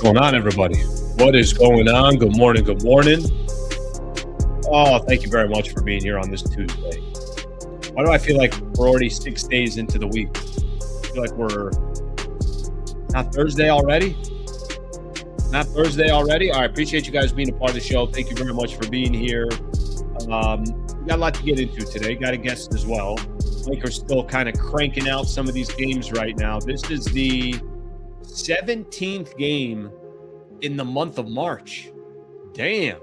going on, everybody? What is going on? Good morning. Good morning. Oh, thank you very much for being here on this Tuesday. Why do I feel like we're already 6 days into the week? I feel like we're not Thursday already? Not Thursday already? All right, appreciate you guys being a part of the show. Thank you very much for being here. We got a lot to get into today. Got a guest as well. Lakers still kind of cranking out some of these games right now. This is the 17th game in the month of March. Damn.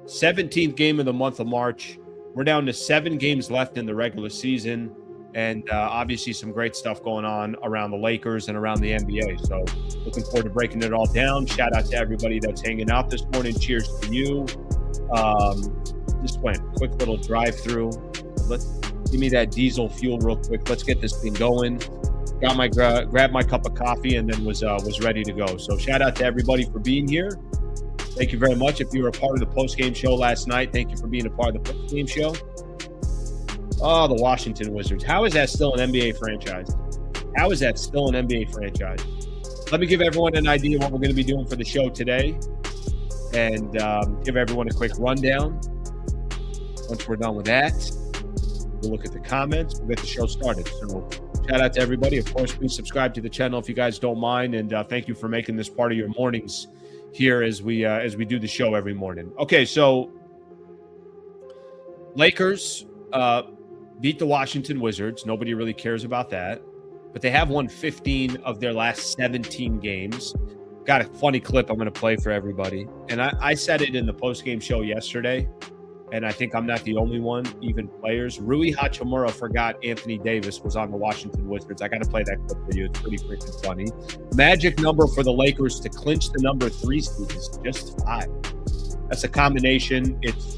17th game of the month of March. We're down to 7 games left in the regular season. And obviously some great stuff going on around the Lakers and around the NBA. So looking forward to breaking it all down. Shout out to everybody that's hanging out this morning. Cheers to you. Just went quick little drive through. Let's give me that diesel fuel real quick. Let's get this thing going. Got my grabbed my cup of coffee and then was ready to go. So shout out to everybody for being here. Thank you very much. If you were a part of the post-game show last night, thank you for being a part of the post-game show. Oh, the Washington Wizards. How is that still an NBA franchise? How is that still an NBA franchise? Let me give everyone an idea of what we're going to be doing for the show today and give everyone a quick rundown. Once we're done with that, we'll look at the comments. We'll get the show started. So shout out to everybody. Of course, please subscribe to the channel if you guys don't mind. And thank you for making this part of your mornings here as we do the show every morning. Okay, so Lakers beat the Washington Wizards. Nobody really cares about that. But they have won 15 of their last 17 games. Got a funny clip I'm going to play for everybody. And I said it in the post-game show yesterday. And I think I'm not the only one, even players. Rui Hachimura forgot Anthony Davis was on the Washington Wizards. I got to play that clip for you. It's pretty freaking funny. Magic number for the Lakers to clinch the number 3 seed is just 5. That's a combination. It's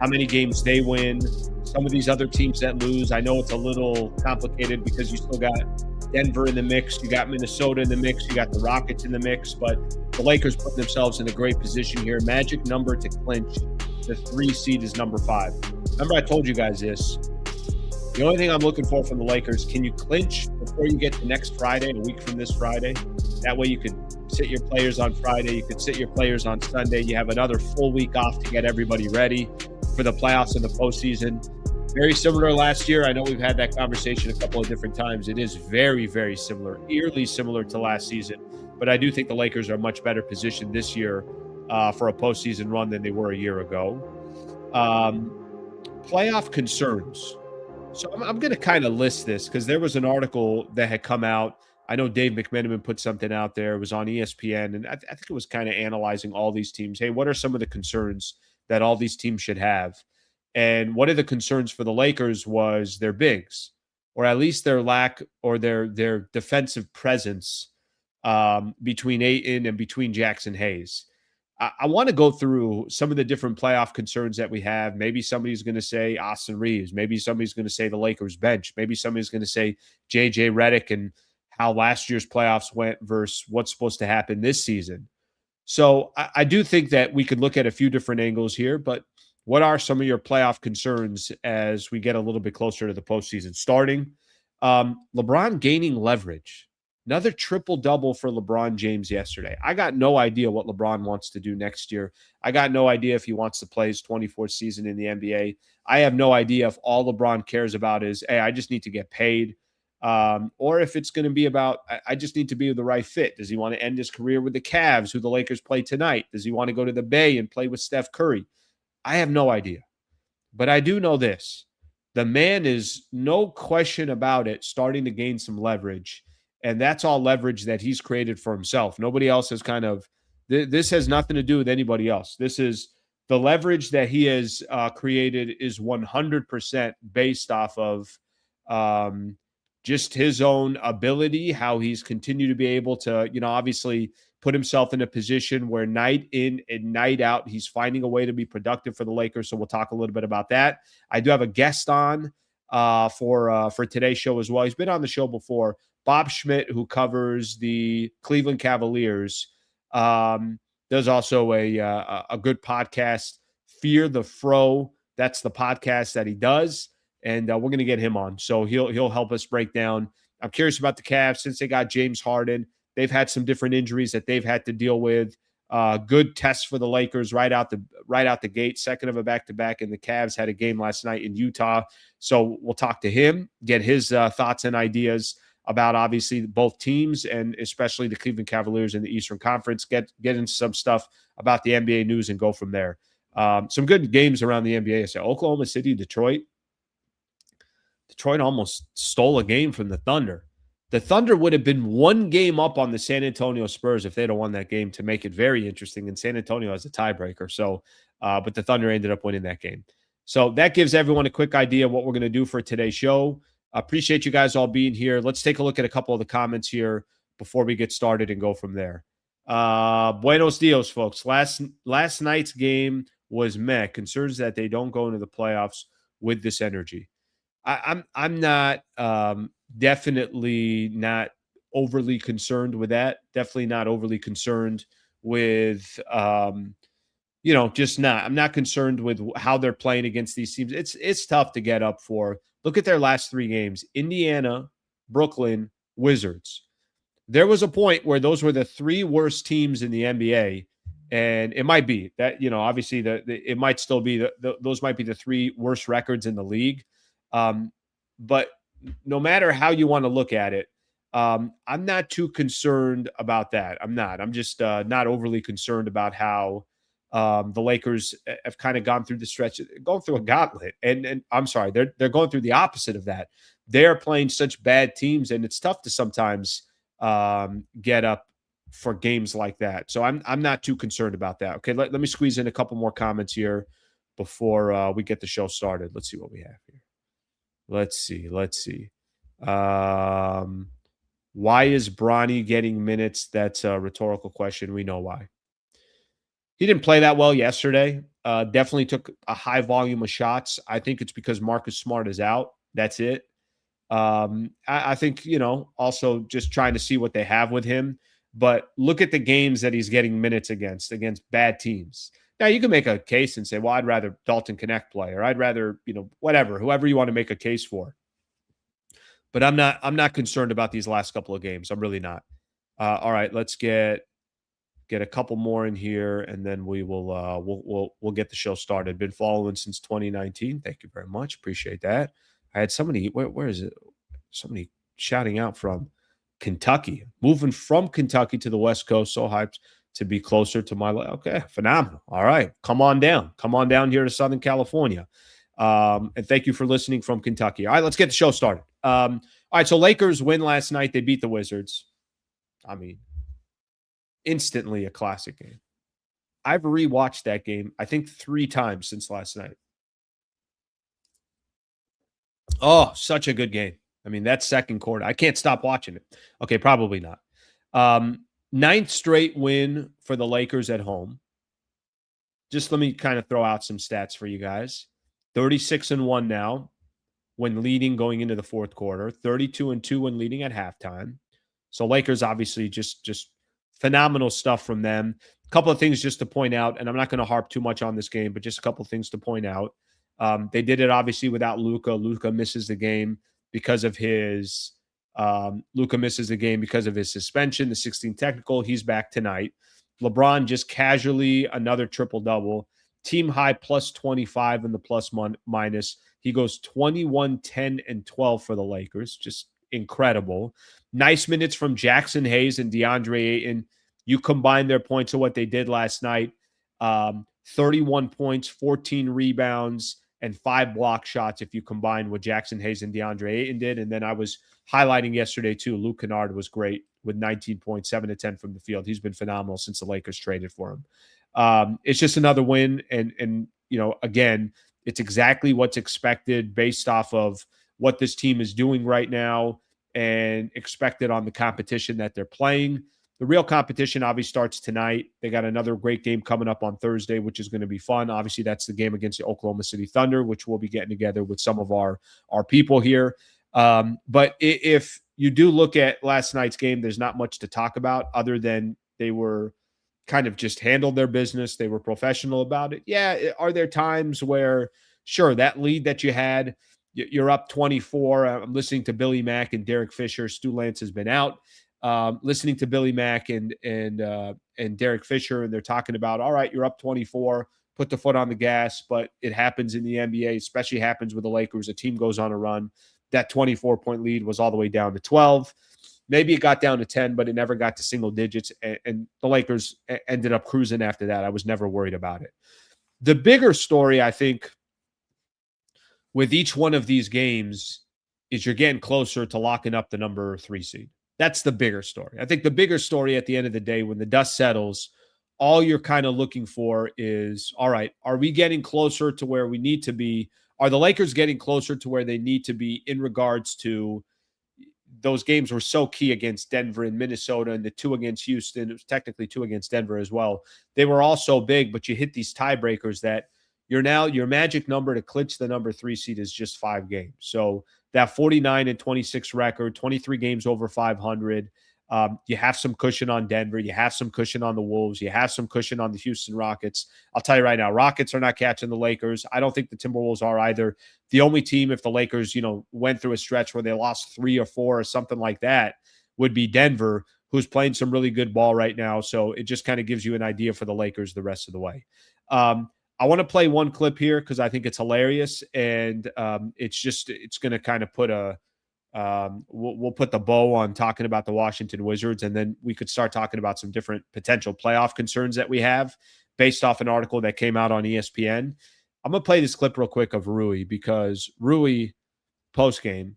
how many games they win. Some of these other teams that lose, I know it's a little complicated because you still got Denver in the mix. You got Minnesota in the mix. You got the Rockets in the mix. But the Lakers put themselves in a great position here. Magic number to clinch. The 3 seed is number 5. Remember, I told you guys this. The only thing I'm looking for from the Lakers, can you clinch before you get to next Friday, a week from this Friday? That way you could sit your players on Friday. You could sit your players on Sunday. You have another full week off to get everybody ready for the playoffs and the postseason. Very similar last year. I know we've had that conversation a couple of different times. It is very, very similar, eerily similar to last season. But I do think the Lakers are much better positioned this year for a postseason run than they were a year ago. Playoff concerns. So I'm going to kind of list this because there was an article that had come out. I know Dave McMenamin put something out there. It was on ESPN, and I think it was kind of analyzing all these teams. Hey, what are some of the concerns that all these teams should have? And one of the concerns for the Lakers was their bigs, or at least their lack or their defensive presence between Ayton and between Jackson Hayes. I want to go through some of the different playoff concerns that we have. Maybe somebody's going to say Austin Reeves. Maybe somebody's going to say the Lakers bench. Maybe somebody's going to say JJ Redick and how last year's playoffs went versus what's supposed to happen this season. So I do think that we could look at a few different angles here, but what are some of your playoff concerns as we get a little bit closer to the postseason? Starting, LeBron gaining leverage. Another triple-double for LeBron James yesterday. I got no idea what LeBron wants to do next year. I got no idea if he wants to play his 24th season in the NBA. I have no idea if all LeBron cares about is, hey, I just need to get paid. Or if it's going to be about, I just need to be the right fit. Does he want to end his career with the Cavs, who the Lakers play tonight? Does he want to go to the Bay and play with Steph Curry? I have no idea. But I do know this. The man is, no question about it, starting to gain some leverage. And that's all leverage that he's created for himself. Nobody else has this has nothing to do with anybody else. This is the leverage that he has created is 100% based off of just his own ability, how he's continued to be able to, obviously put himself in a position where night in and night out, he's finding a way to be productive for the Lakers. So we'll talk a little bit about that. I do have a guest on for today's show as well. He's been on the show before. Bob Schmidt, who covers the Cleveland Cavaliers, does also a good podcast, Fear the Fro. That's the podcast that he does, and we're going to get him on. So he'll help us break down. I'm curious about the Cavs since they got James Harden. They've had some different injuries that they've had to deal with. Good test for the Lakers right out the gate, second of a back-to-back, and the Cavs had a game last night in Utah. So we'll talk to him, get his thoughts and ideas about obviously both teams and especially the Cleveland Cavaliers in the Eastern Conference, get into some stuff about the NBA news and go from there. Some good games around the NBA. So Oklahoma City, Detroit. Detroit almost stole a game from the Thunder. The Thunder would have been one game up on the San Antonio Spurs if they'd have won that game to make it very interesting. And San Antonio has a tiebreaker. So, but the Thunder ended up winning that game. So that gives everyone a quick idea of what we're going to do for today's show. Appreciate you guys all being here. Let's take a look at a couple of the comments here before we get started and go from there. Buenos dias, folks. Last night's game was meh. Concerns that they don't go into the playoffs with this energy. I'm not definitely not overly concerned with that. Definitely not overly concerned with just not. I'm not concerned with how they're playing against these teams. It's tough to get up for. Look at their last three games: Indiana, Brooklyn, Wizards. There was a point where those were the three worst teams in the NBA. And it might be that, obviously it might still be those might be the three worst records in the league. But no matter how you want to look at it, I'm not too concerned about that. I'm just not overly concerned about how the Lakers have kind of gone through the stretch, going through a gauntlet. And I'm sorry, they're going through the opposite of that. They're playing such bad teams, and it's tough to sometimes get up for games like that. So I'm not too concerned about that. Okay, let me squeeze in a couple more comments here before we get the show started. Let's see what we have here. Let's see. Why is Bronny getting minutes? That's a rhetorical question. We know why. He didn't play that well yesterday. Definitely took a high volume of shots. I think it's because Marcus Smart is out. That's it. I think, also just trying to see what they have with him. But look at the games that he's getting minutes against bad teams. Now, you can make a case and say, well, I'd rather Dalton Connect play, or I'd rather, whoever you want to make a case for. But I'm not concerned about these last couple of games. I'm really not. All right, let's get a couple more in here, and then we will we'll get the show started. Been following since 2019. Thank you very much. Appreciate that. I had somebody, where is it? Somebody shouting out from Kentucky, moving from Kentucky to the West Coast. So hyped to be closer to my life. Okay, phenomenal. All right, come on down here to Southern California. And thank you for listening from Kentucky. All right, let's get the show started. All right, so Lakers win last night. They beat the Wizards. I mean, instantly a classic game. I've rewatched that game, I think 3 times since last night. Oh, such a good game. I mean, that second quarter, I can't stop watching it. Okay, probably not. 9th straight win for the Lakers at home. Just let me kind of throw out some stats for you guys. 36-1 now when leading going into the fourth quarter. 32-2 when leading at halftime. So Lakers obviously just phenomenal stuff from them. A couple of things just to point out, and I'm not going to harp too much on this game, but just a couple of things to point out. They did it obviously without Luka. Luka misses the game because of his suspension, the 16 technical. He's back tonight. LeBron just casually another triple-double. Team high plus 25 in the plus minus. He goes 21, 10, and 12 for the Lakers. Just incredible. Nice minutes from Jackson Hayes and DeAndre Ayton. You combine their points of what they did last night. 31 points, 14 rebounds, and 5 block shots if you combine what Jackson Hayes and DeAndre Ayton did. And then I was highlighting yesterday too, Luke Kennard was great with 19 points, 7 to 10 from the field. He's been phenomenal since the Lakers traded for him. It's just another win. And again, it's exactly what's expected based off of what this team is doing right now and expected on the competition that they're playing. The real competition obviously starts tonight. They got another great game coming up on Thursday, which is going to be fun. Obviously, that's the game against the Oklahoma City Thunder, which we'll be getting together with some of our people here. But if you do look at last night's game, there's not much to talk about other than they were kind of just handled their business. They were professional about it. Yeah, are there times where, sure, that lead that you had, you're up 24. I'm listening to Billy Mack and Derek Fisher. Stu Lance has been out. listening to Billy Mack and Derek Fisher, and they're talking about, all right, you're up 24, put the foot on the gas, but it happens in the NBA, especially happens with the Lakers. A team goes on a run. That 24-point lead was all the way down to 12. Maybe it got down to 10, but it never got to single digits, and the Lakers ended up cruising after that. I was never worried about it. The bigger story, I think, with each one of these games is you're getting closer to locking up the number 3 seed. That's the bigger story. I think the bigger story at the end of the day, when the dust settles, all you're kind of looking for is, all right, are we getting closer to where we need to be? Are the Lakers getting closer to where they need to be in regards to those games were so key against Denver and Minnesota, and the 2 against Houston? It was technically 2 against Denver as well. They were all so big, but you hit these tiebreakers that your magic number to clinch the number 3 seed is just 5 games. So that 49-26 record, 23 games over 500. You have some cushion on Denver. You have some cushion on the Wolves. You have some cushion on the Houston Rockets. I'll tell you right now, Rockets are not catching the Lakers. I don't think the Timberwolves are either. The only team, if the Lakers, went through a stretch where they lost 3 or 4 or something like that, would be Denver, who's playing some really good ball right now. So it just kind of gives you an idea for the Lakers the rest of the way. I want to play one clip here because I think it's hilarious, and it's going to kind of put we'll put the bow on talking about the Washington Wizards, and then we could start talking about some different potential playoff concerns that we have based off an article that came out on ESPN. I'm going to play this clip real quick of Rui, because Rui post-game,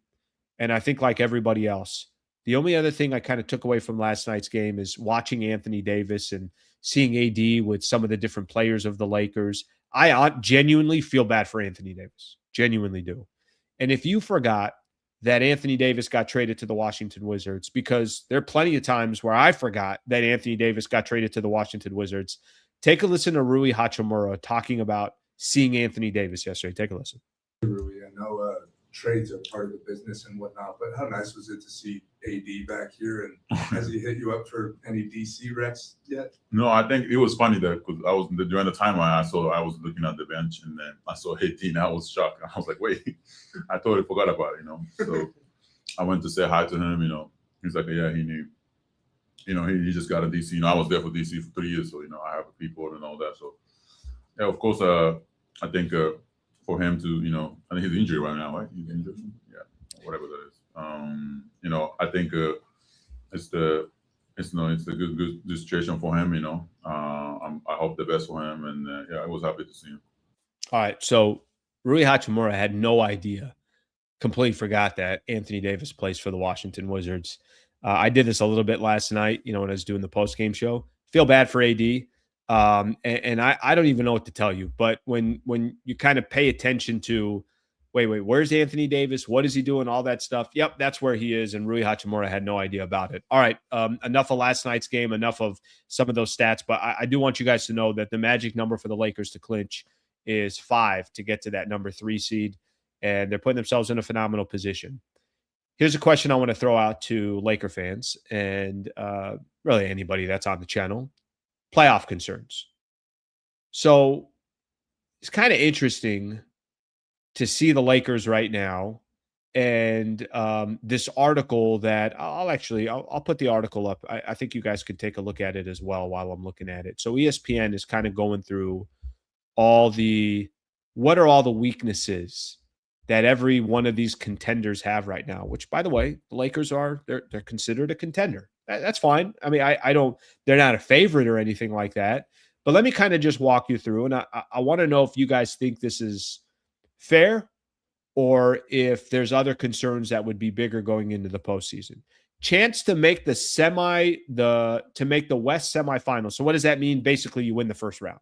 and I think like everybody else, the only other thing I kind of took away from last night's game is watching Anthony Davis and seeing AD with some of the different players of the Lakers. I genuinely feel bad for Anthony Davis. Genuinely do. And if you forgot that Anthony Davis got traded to the Washington Wizards, because there are plenty of times where I forgot that Anthony Davis got traded to the Washington Wizards, take a listen to Rui Hachimura talking about seeing Anthony Davis yesterday. Take a listen. Rui, I know trades are part of the business and whatnot, but how nice was it to see AD back here? And has he hit you up for any DC reps yet? No, I think it was funny that because I was during the time I was looking at the bench, and then I saw AD and I was shocked. I was like, wait, I totally forgot about it, So I went to say hi to him, He's like, yeah, he knew. He just got a DC. I was there for DC for 3 years, so I have people and all that. So yeah, of course, I think for him to, I think he's injured right now, right? He's injured, yeah, whatever that is. I think it's a good situation for him. I hope the best for him, and I was happy to see him. All right, so Rui Hachimura had no idea, completely forgot that Anthony Davis plays for the Washington Wizards. I did this a little bit last night, when I was doing the post-game show. Feel bad for AD. And I don't even know what to tell you, but when you kind of pay attention to, wait, where's Anthony Davis? What is he doing? All that stuff. Yep, that's where he is. And Rui Hachimura had no idea about it. All right, enough of last night's game, enough of some of those stats, but I do want you guys to know that the magic number for the Lakers to clinch is 5 to get to that number 3 seed, and they're putting themselves in a phenomenal position. Here's a question I want to throw out to Laker fans and really anybody that's on the channel. Playoff concerns. So it's kind of interesting to see the Lakers right now, and this article that I'll put the article up. I think you guys could take a look at it as well while I'm looking at it. So ESPN is kind of going through what are all the weaknesses that every one of these contenders have right now, which, by the way, the Lakers they're considered a contender. That's fine. I mean, they're not a favorite or anything like that, but let me kind of just walk you through. And I want to know if you guys think this is fair or if there's other concerns that would be bigger going into the postseason. Chance to make the West semifinals. So what does that mean? Basically, you win the first round.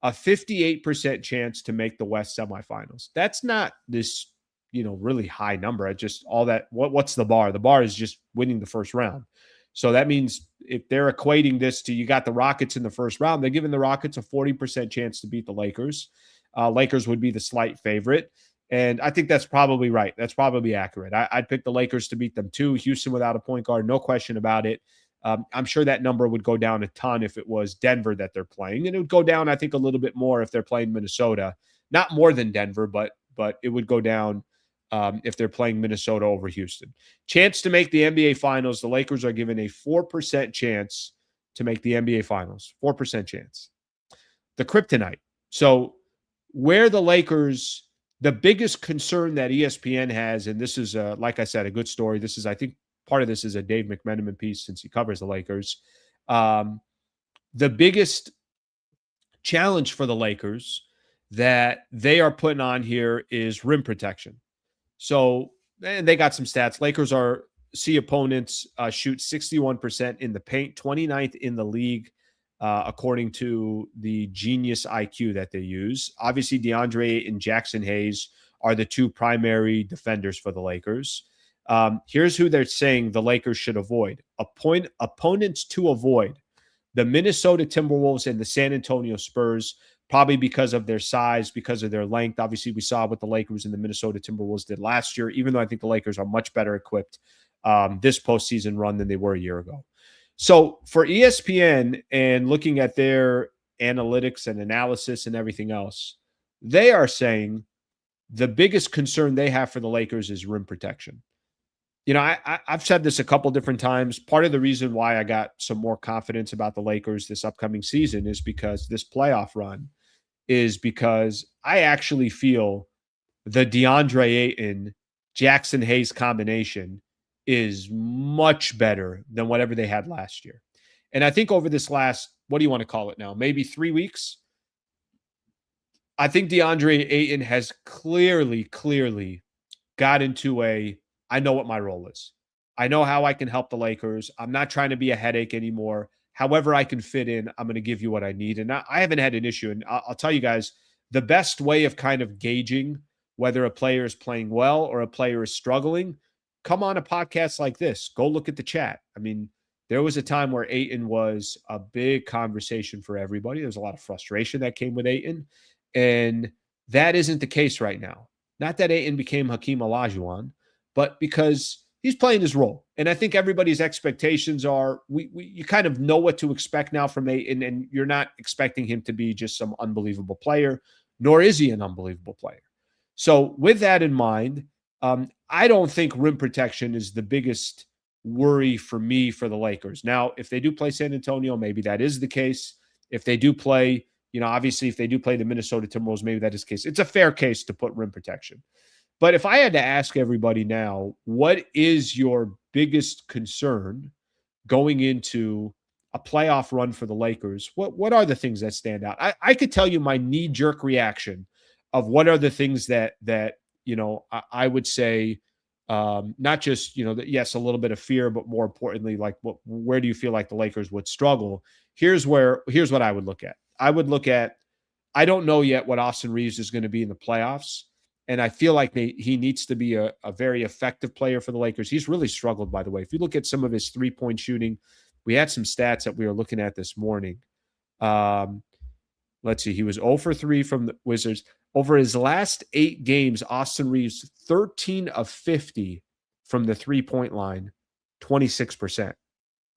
A 58% chance to make the West semifinals. That's not this, really high number. I just all that. What's the bar? The bar is just winning the first round. So that means if they're equating this to you got the Rockets in the first round, they're giving the Rockets a 40% chance to beat the Lakers. Lakers would be the slight favorite. And I think that's probably right. That's probably accurate. I'd pick the Lakers to beat them too. Houston without a point guard, no question about it. I'm sure that number would go down a ton if it was Denver that they're playing. And it would go down, I think, a little bit more if they're playing Minnesota. Not more than Denver, but it would go down if they're playing Minnesota over Houston. Chance to make the NBA Finals. The Lakers are given a 4% chance to make the NBA Finals. 4% chance. The kryptonite. So where the Lakers, the biggest concern that ESPN has, and this is, like I said, a good story. This is, I think, part of this is a Dave McMenamin piece since he covers the Lakers. The biggest challenge for the Lakers that they are putting on here is rim protection. So, and they got some stats. Lakers see opponents shoot 61% in the paint, 29th in the league, according to the Genius IQ that they use. Obviously, DeAndre and Jackson Hayes are the two primary defenders for the Lakers. Here's who they're saying the Lakers should avoid. Opponents to avoid: the Minnesota Timberwolves and the San Antonio Spurs, probably because of their size, because of their length. Obviously, we saw what the Lakers and the Minnesota Timberwolves did last year, even though I think the Lakers are much better equipped this postseason run than they were a year ago. So for ESPN and looking at their analytics and analysis and everything else, they are saying the biggest concern they have for the Lakers is rim protection. You know, I've said this a couple different times. Part of the reason why I got some more confidence about the Lakers this upcoming season is because this playoff run is because I actually feel the DeAndre Ayton, Jackson Hayes combination is much better than whatever they had last year. And I think over this last, what do you want to call it now? Maybe 3 weeks. I think DeAndre Ayton has clearly got into I know what my role is. I know how I can help the Lakers. I'm not trying to be a headache anymore. However I can fit in, I'm going to give you what I need. And I haven't had an issue. And I'll tell you guys, the best way of kind of gauging whether a player is playing well or a player is struggling, come on a podcast like this. Go look at the chat. I mean, there was a time where Ayton was a big conversation for everybody. There's a lot of frustration that came with Ayton. And that isn't the case right now. Not that Ayton became Hakeem Olajuwon, but because he's playing his role. And I think everybody's expectations are, you kind of know what to expect now from Ayton, and you're not expecting him to be just some unbelievable player, nor is he an unbelievable player. So with that in mind, I don't think rim protection is the biggest worry for me for the Lakers. Now, if they do play San Antonio, maybe that is the case. If they do play, obviously if they do play the Minnesota Timberwolves, maybe that is the case. It's a fair case to put rim protection. But if I had to ask everybody now, what is your biggest concern going into a playoff run for the Lakers? What are the things that stand out? I could tell you my knee-jerk reaction of what are the things that I would say, not just, yes, a little bit of fear, but more importantly, like where do you feel like the Lakers would struggle? Here's what I would look at. I don't know yet what Austin Reeves is going to be in the playoffs. And I feel like he needs to be a very effective player for the Lakers. He's really struggled, by the way. If you look at some of his three-point shooting, we had some stats that we were looking at this morning. Let's see. He was 0 for 3 from the Wizards. Over his last 8 games, Austin Reeves, 13 of 50 from the three-point line, 26%.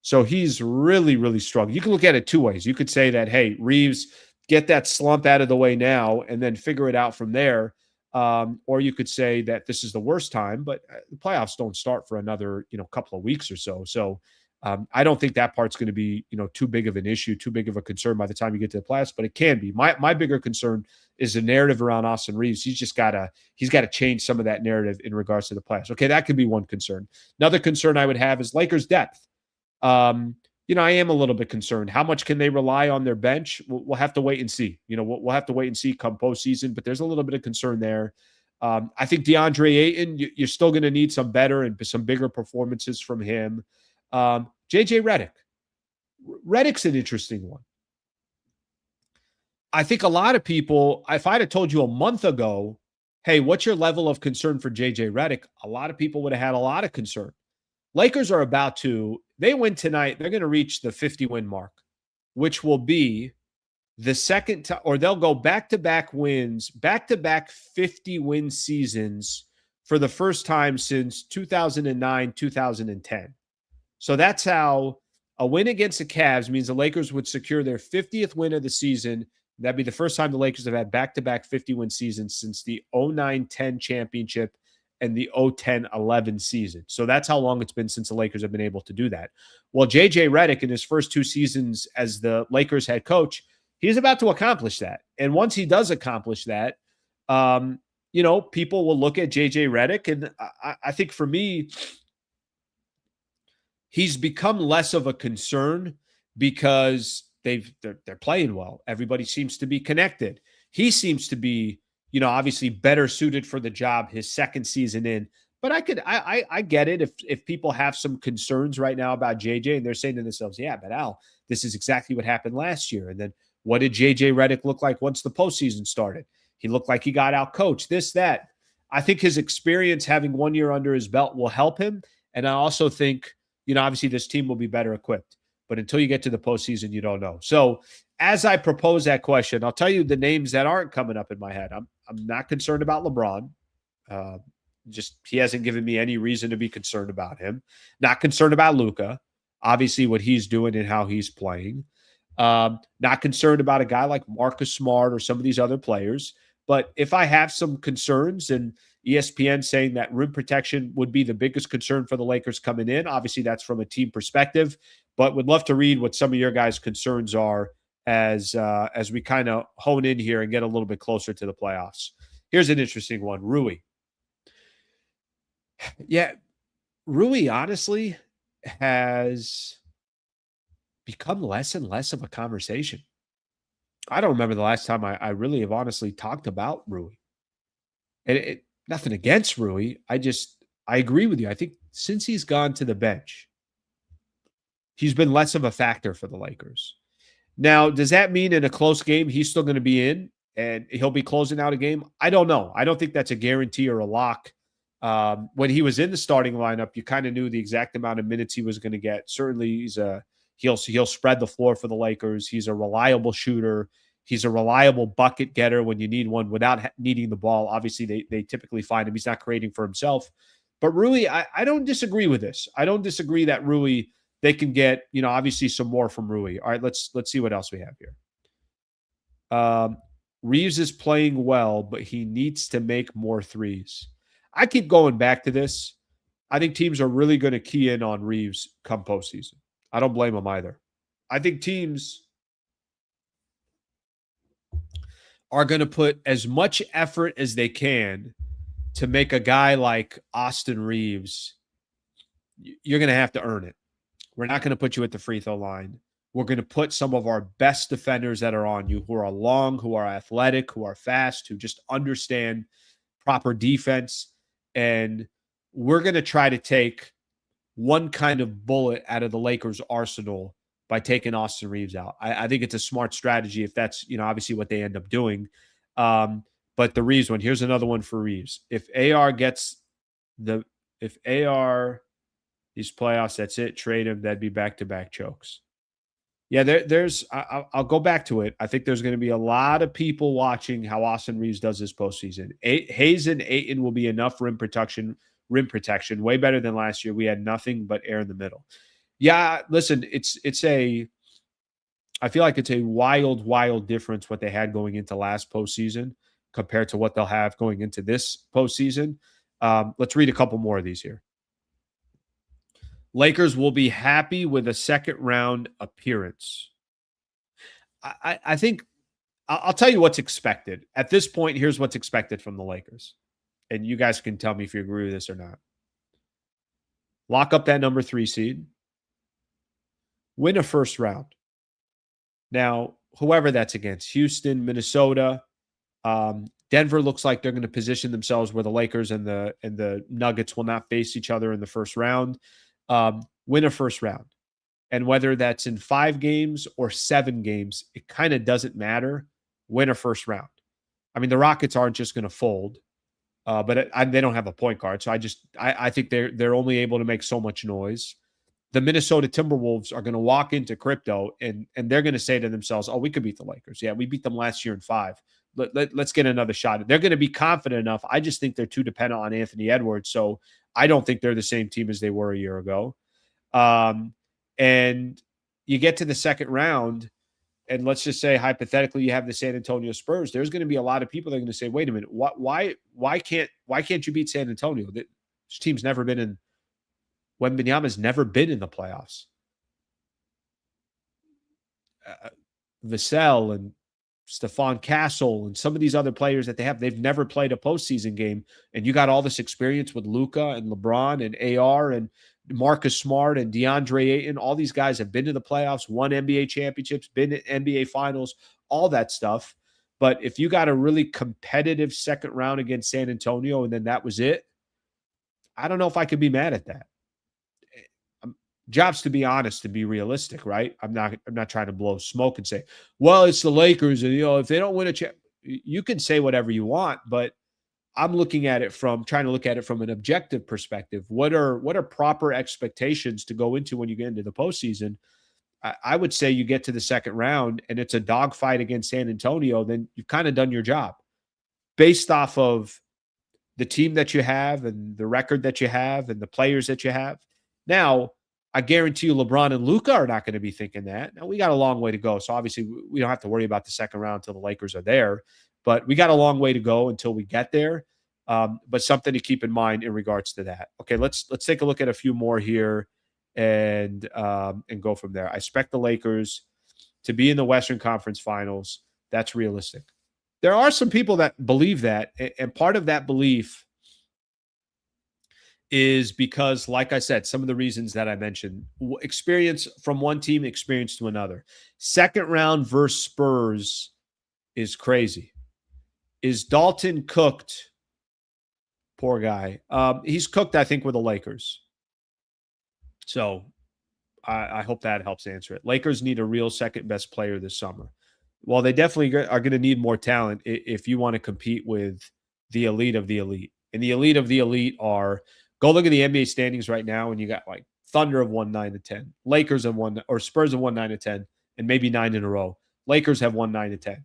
So he's really struggled. You can look at it two ways. You could say that, hey, Reeves, get that slump out of the way now and then figure it out from there. Or you could say that this is the worst time, but the playoffs don't start for another, couple of weeks or so. So I don't think that part's going to be, too big of an issue, too big of a concern by the time you get to the playoffs, but it can be. My bigger concern is the narrative around Austin Reeves. He's got to change some of that narrative in regards to the playoffs. Okay, that could be one concern. Another concern I would have is Lakers depth. I am a little bit concerned. How much can they rely on their bench? We'll have to wait and see. We'll have to wait and see come postseason, but there's a little bit of concern there. I think DeAndre Ayton, you're still going to need some better and some bigger performances from him. JJ Redick. Redick's an interesting one. I think a lot of people, if I'd have told you a month ago, hey, what's your level of concern for JJ Redick? A lot of people would have had a lot of concern. Lakers are about to, they win tonight, they're going to reach the 50-win mark, which will be the second time, or they'll go back-to-back wins, back-to-back 50-win seasons for the first time since 2009, 2010. So that's how a win against the Cavs means the Lakers would secure their 50th win of the season. That'd be the first time the Lakers have had back-to-back 50-win seasons since the 09-10 championship and the 2010-11 season. So that's how long it's been since the Lakers have been able to do that. Well, JJ Redick in his first 2 seasons as the Lakers head coach, he's about to accomplish that. And once he does accomplish that, people will look at JJ Redick, and I think for me, he's become less of a concern because they're playing well. Everybody seems to be connected. He seems to be, obviously better suited for the job his second season in. But I get it if people have some concerns right now about JJ and they're saying to themselves, yeah, but Al, this is exactly what happened last year. And then what did JJ Redick look like once the postseason started? He looked like he got out coached, this, that. I think his experience having 1 year under his belt will help him. And I also think, obviously this team will be better equipped. But until you get to the postseason, you don't know. So as I propose that question, I'll tell you the names that aren't coming up in my head. I'm not concerned about LeBron. He hasn't given me any reason to be concerned about him. Not concerned about Luka. Obviously what he's doing and how he's playing. Not concerned about a guy like Marcus Smart or some of these other players. But if I have some concerns, and ESPN saying that rim protection would be the biggest concern for the Lakers coming in, obviously that's from a team perspective, but would love to read what some of your guys' concerns are as we kind of hone in here and get a little bit closer to the playoffs. Here's an interesting one, Rui. Yeah, Rui honestly has become less and less of a conversation. I don't remember the last time I really have honestly talked about Rui. And nothing against Rui. I agree with you. I think since he's gone to the bench, he's been less of a factor for the Lakers. Now, does that mean in a close game he's still going to be in and he'll be closing out a game? I don't know. I don't think that's a guarantee or a lock. When he was in the starting lineup, you kind of knew the exact amount of minutes he was going to get. Certainly, he'll spread the floor for the Lakers. He's a reliable shooter. He's a reliable bucket getter when you need one without needing the ball. Obviously, they typically find him. He's not creating for himself. But Rui, I don't disagree with this. I don't disagree that Rui, they can get, obviously some more from Rui. All right, let's see what else we have here. Reeves is playing well, but he needs to make more threes. I keep going back to this. I think teams are really going to key in on Reeves come postseason. I don't blame them either. I think teams are going to put as much effort as they can to make a guy like Austin Reeves. You're going to have to earn it. We're not going to put you at the free throw line. We're going to put some of our best defenders that are on you, who are long, who are athletic, who are fast, who just understand proper defense. And we're going to try to take one kind of bullet out of the Lakers' arsenal by taking Austin Reeves out. I think it's a smart strategy if that's, obviously what they end up doing. But the Reeves one, here's another one for Reeves. If AR these playoffs, that's it, trade him, that'd be back-to-back chokes. Yeah, I'll go back to it. I think there's going to be a lot of people watching how Austin Reeves does this postseason. Hayes and Ayton will be enough rim protection, way better than last year. We had nothing but air in the middle. Yeah, listen, I feel like it's a wild difference what they had going into last postseason compared to what they'll have going into this postseason. Let's read a couple more of these here. Lakers will be happy with a second round appearance. I think I'll tell you what's expected. At this point, here's what's expected from the Lakers. And you guys can tell me if you agree with this or not. Lock up that number 3 seed. Win a first round. Now, whoever that's against, Houston, Minnesota, Denver looks like they're going to position themselves where the Lakers and the Nuggets will not face each other in the first round. Win a first round. And whether that's in 5 games or 7 games, it kind of doesn't matter. Win a first round. I mean, the Rockets aren't just going to fold, but they don't have a point guard. So I think they're only able to make so much noise. The Minnesota Timberwolves are going to walk into crypto and they're going to say to themselves, oh, we could beat the Lakers. Yeah, we beat them last year in 5. Let's get another shot. They're going to be confident enough. I just think they're too dependent on Anthony Edwards. So I don't think they're the same team as they were a year ago. And you get to the second round. and let's just say hypothetically you have the San Antonio Spurs, there's going to be a lot of people that are going to say, wait a minute, why can't you beat San Antonio? This team's never been in Wembanyama's never been in the playoffs. Vassell and Stephon Castle and some of these other players that they've never played a postseason game. And you got all this experience with Luka and LeBron and AR and Marcus Smart and DeAndre Ayton. All these guys have been to the playoffs, won NBA championships, been to NBA finals, all that stuff. But if you got a really competitive second round against San Antonio and then that was it, I don't know if I could be mad at that. Job's to be honest, to be realistic, right? I'm not trying to blow smoke and say, well, it's the Lakers, and if they don't win a you can say whatever you want, but I'm trying to look at it from an objective perspective. What are proper expectations to go into when you get into the postseason? I would say you get to the second round and it's a dogfight against San Antonio, then you've kind of done your job based off of the team that you have and the record that you have and the players that you have. Now, I guarantee you LeBron and Luka are not going to be thinking that. Now, we got a long way to go. So obviously we don't have to worry about the second round until the Lakers are there, but we got a long way to go until we get there. But something to keep in mind in regards to that. Okay, let's take a look at a few more here and go from there. I expect the Lakers to be in the Western Conference Finals. That's realistic. There are some people that believe that, and part of that belief is because, like I said, some of the reasons that I mentioned, experience from one team, experience to another. Second round versus Spurs is crazy. Is Dalton cooked? Poor guy. He's cooked, I think, with the Lakers. So I hope that helps answer it. Lakers need a real second best player this summer. Well, they definitely are going to need more talent if you want to compete with the elite of the elite. And the elite of the elite are, go look at the NBA standings right now, and you got like Thunder have won 9-10, Lakers have won, or Spurs have won 9-10, and maybe 9 in a row. Lakers have won 9-10.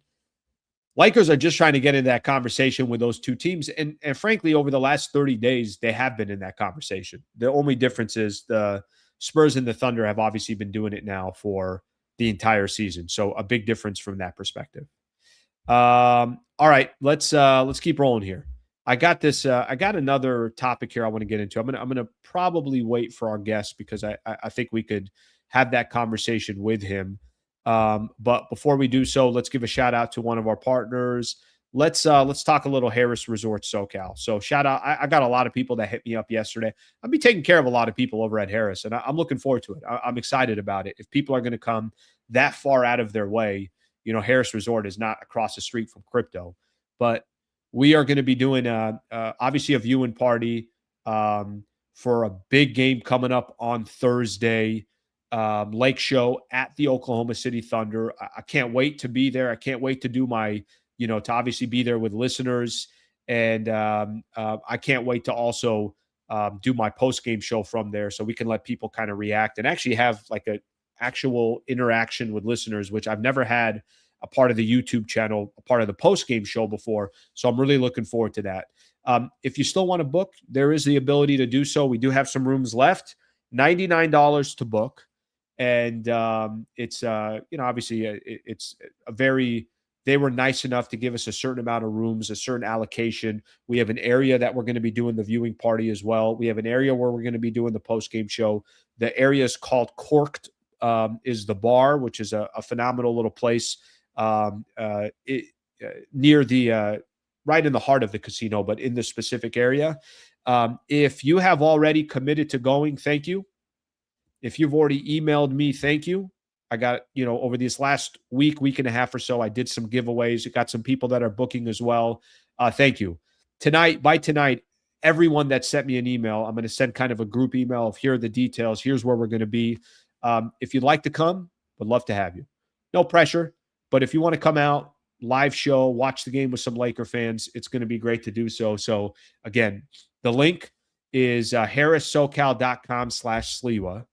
Lakers are just trying to get into that conversation with those two teams. And frankly, over the last 30 days, they have been in that conversation. The only difference is the Spurs and the Thunder have obviously been doing it now for the entire season. So a big difference from that perspective. All right, let's keep rolling here. I got this. I got another topic here I want to get into. I'm gonna probably wait for our guest because I think we could have that conversation with him. But before we do so, let's give a shout out to one of our partners. Let's talk a little Harrah Resort SoCal. So shout out. I got a lot of people that hit me up yesterday. I'll be taking care of a lot of people over at Harrah, and I'm looking forward to it. I'm excited about it. If people are going to come that far out of their way, Harrah Resort is not across the street from crypto, but we are going to be doing obviously a viewing party for a big game coming up on Thursday. Lake Show at the Oklahoma City Thunder. I can't wait to be there. I can't wait to do my, to obviously be there with listeners. And I can't wait to also do my post-game show from there so we can let people kind of react and actually have like a actual interaction with listeners, which I've never had a part of the YouTube channel, a part of the post-game show before. So I'm really looking forward to that. If you still want to book, there is the ability to do so. We do have some rooms left, $99 to book. And it's, obviously it's a very, they were nice enough to give us a certain amount of rooms, a certain allocation. We have an area that we're going to be doing the viewing party as well. We have an area where we're going to be doing the post-game show. The area is called Corked, is the bar, which is a phenomenal little place near the, right in the heart of the casino, but in the specific area. If you have already committed to going, thank you. If you've already emailed me, thank you. I got, over this last week and a half or so, I did some giveaways. I got some people that are booking as well. Thank you. By tonight, everyone that sent me an email, I'm going to send kind of a group email of here are the details. Here's where we're going to be. If you'd like to come, would love to have you. No pressure, but if you want to come out, live show, watch the game with some Laker fans, it's going to be great to do so. So again, the link is harrahsocal.com/Sliwa.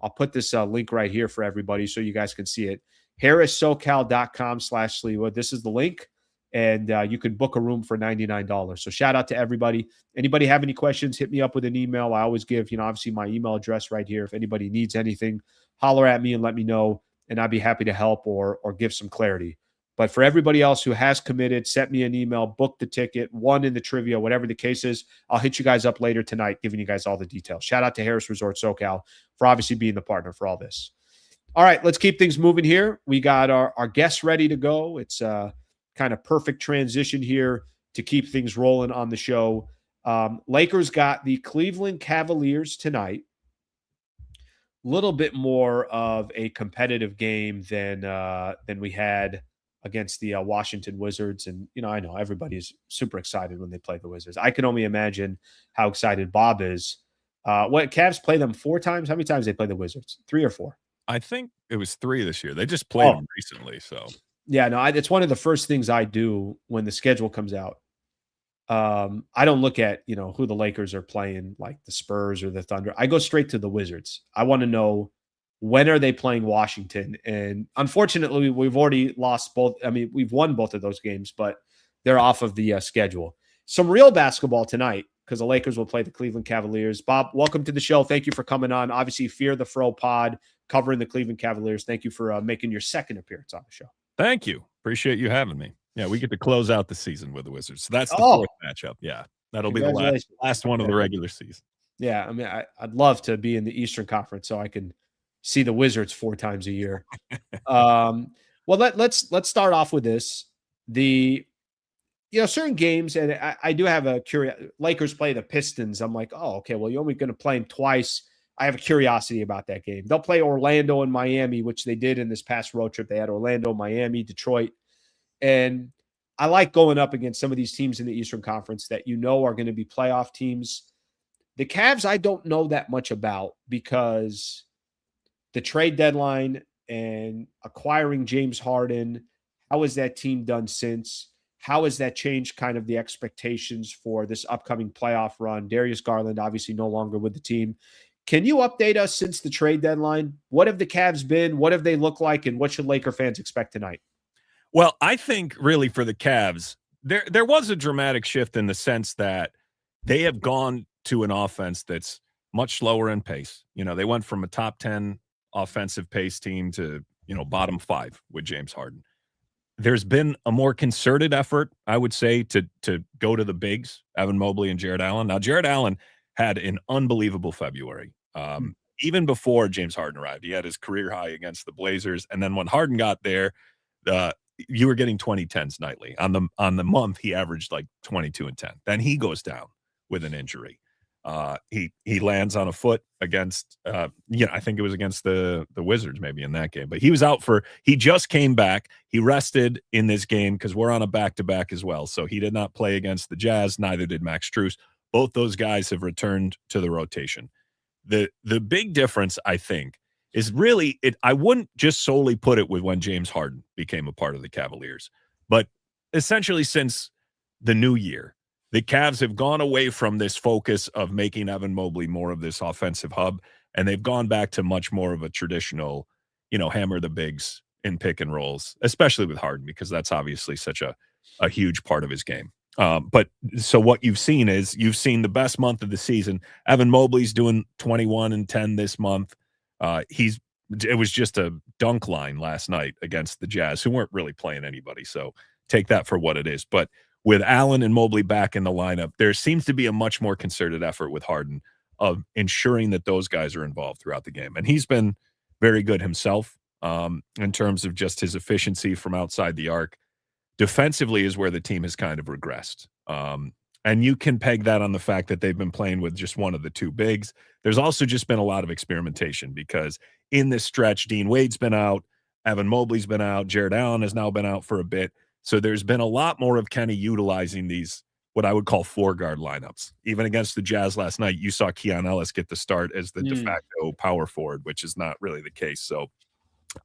I'll put this link right here for everybody so you guys can see it. harrahsocal.com/Sliwa. This is the link, and you can book a room for $99. So shout out to everybody. Anybody have any questions, hit me up with an email. I always give, obviously my email address right here. If anybody needs anything, holler at me and let me know. and I'd be happy to help or give some clarity. But for everybody else who has committed, sent me an email, booked the ticket, won in the trivia, whatever the case is, I'll hit you guys up later tonight, giving you guys all the details. Shout out to Harrah's Resort SoCal for obviously being the partner for all this. All right, let's keep things moving here. We got our guests ready to go. It's a kind of perfect transition here to keep things rolling on the show. Lakers got the Cleveland Cavaliers tonight. Little bit more of a competitive game than we had against the Washington Wizards. And, I know everybody's super excited when they play the Wizards. I can only imagine how excited Bob is. What Cavs play them 4 times? How many times they play the Wizards? 3 or 4? I think it was 3 this year. They just played them recently. So yeah, no, it's one of the first things I do when the schedule comes out. I don't look at, who the Lakers are playing, like the Spurs or the Thunder. I go straight to the Wizards. I want to know, when are they playing Washington? And unfortunately, we've already lost both. I mean, we've won both of those games, but they're off of the schedule. Some real basketball tonight, because the Lakers will play the Cleveland Cavaliers. Bob, welcome to the show. Thank you for coming on. Obviously, Fear the Fro pod, covering the Cleveland Cavaliers. Thank you for making your second appearance on the show. Thank you. Appreciate you having me. Yeah, we get to close out the season with the Wizards. So that's the 4th matchup. Yeah, that'll be the last one of the regular season. Yeah, I mean, I'd love to be in the Eastern Conference so I can see the Wizards 4 times a year. Well, let's start off with this. Certain games, and I do have a curiosity. Lakers play the Pistons. I'm like, oh, okay, well, you're only going to play them twice. I have a curiosity about that game. They'll play Orlando and Miami, which they did in this past road trip. They had Orlando, Miami, Detroit. And I like going up against some of these teams in the Eastern Conference that are going to be playoff teams. The Cavs, I don't know that much about, because the trade deadline and acquiring James Harden, how has that team done since? How has that changed kind of the expectations for this upcoming playoff run? Darius Garland, obviously no longer with the team. Can you update us since the trade deadline? What have the Cavs been? What have they looked like? And what should Laker fans expect tonight? Well, I think really for the Cavs, there was a dramatic shift in the sense that they have gone to an offense that's much slower in pace. They went from a top 10 offensive pace team to, bottom 5 with James Harden. There's been a more concerted effort, I would say, to go to the bigs, Evan Mobley and Jared Allen. Now, Jared Allen had an unbelievable February. Even before James Harden arrived, he had his career high against the Blazers. And then when Harden got there, you were getting 20-10s nightly. On the month, he averaged like 22 and 10. Then he goes down with an injury. He lands on a foot against, I think it was against the Wizards maybe in that game. But he was out he just came back. He rested in this game because we're on a back-to-back as well. So he did not play against the Jazz. Neither did Max Strus. Both those guys have returned to the rotation. The big difference, I think, is really I wouldn't just solely put it with when James Harden became a part of the Cavaliers, but essentially since the new year, the Cavs have gone away from this focus of making Evan Mobley more of this offensive hub, and they've gone back to much more of a traditional, hammer the bigs in pick and rolls, especially with Harden, because that's obviously such a huge part of his game. But so what you've seen the best month of the season. Evan Mobley's doing 21 and 10 this month. It was just a dunk line last night against the Jazz, who weren't really playing anybody. So take that for what it is. But with Allen and Mobley back in the lineup, there seems to be a much more concerted effort with Harden of ensuring that those guys are involved throughout the game. And he's been very good himself in terms of just his efficiency from outside the arc. Defensively is where the team has kind of regressed. And you can peg that on the fact that they've been playing with just one of the 2 bigs. There's also just been a lot of experimentation because in this stretch, Dean Wade's been out, Evan Mobley's been out, Jared Allen has now been out for a bit. So there's been a lot more of kind of utilizing these, what I would call 4-guard lineups. Even against the Jazz last night, you saw Keon Ellis get the start as the de facto power forward, which is not really the case. So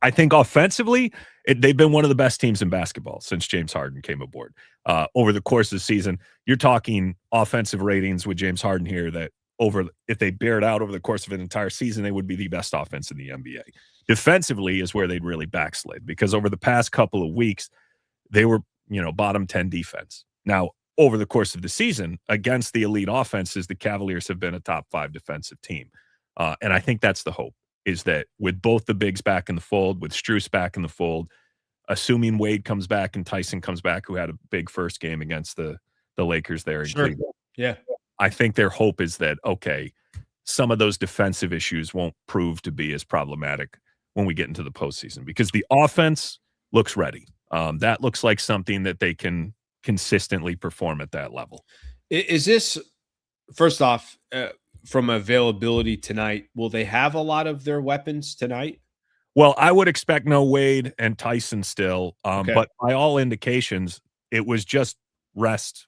I think offensively, they've been one of the best teams in basketball since James Harden came aboard. Over the course of the season, you're talking offensive ratings with James Harden here that if they bear it out over the course of an entire season, they would be the best offense in the NBA. Defensively is where they'd really backslid because over the past couple of weeks, they were, bottom 10 defense. Now, over the course of the season, against the elite offenses, the Cavaliers have been a top 5 defensive team. And I think that's the hope, is that with both the bigs back in the fold, with Strus back in the fold, assuming Wade comes back and Tyson comes back, who had a big first game against the Lakers there in Cleveland. Yeah. I think their hope is that, okay, some of those defensive issues won't prove to be as problematic when we get into the postseason because the offense looks ready. That looks like something that they can consistently perform at that level. Is this, first off, from availability tonight, will they have a lot of their weapons tonight? Well, I would expect no Wade and Tyson still, Okay. but by all indications, it was just rest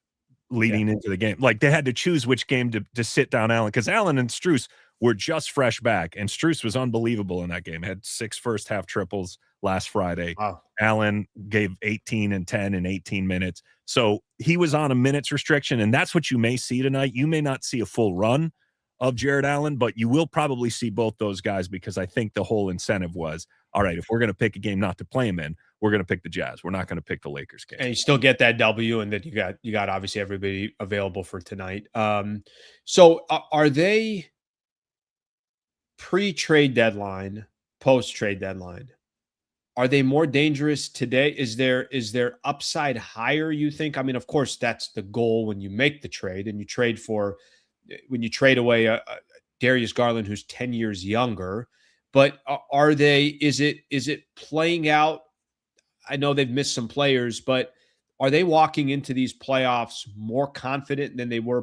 leading into the game. Like they had to choose which game to sit down Allen because Allen and Strus were just fresh back, and Strus was unbelievable in that game. Had 6 first-half triples last Friday. Wow. Allen gave 18 and 10 in 18 minutes. So he was on a minutes restriction, and that's what you may see tonight. You may not see a full run of Jared Allen, but you will probably see both those guys because I think the whole incentive was, all right, if we're going to pick a game not to play him in, we're going to pick the Jazz. We're not going to pick the Lakers game. And you still get that W, and then you got obviously everybody available for tonight. So are they pre-trade deadline, post-trade deadline? Are they more dangerous today? Is there upside higher, you think? I mean, of course, that's the goal when you make the trade and you trade away Darius Garland, who's 10 years younger. But is it playing out? I know they've missed some players, but are they walking into these playoffs more confident than they were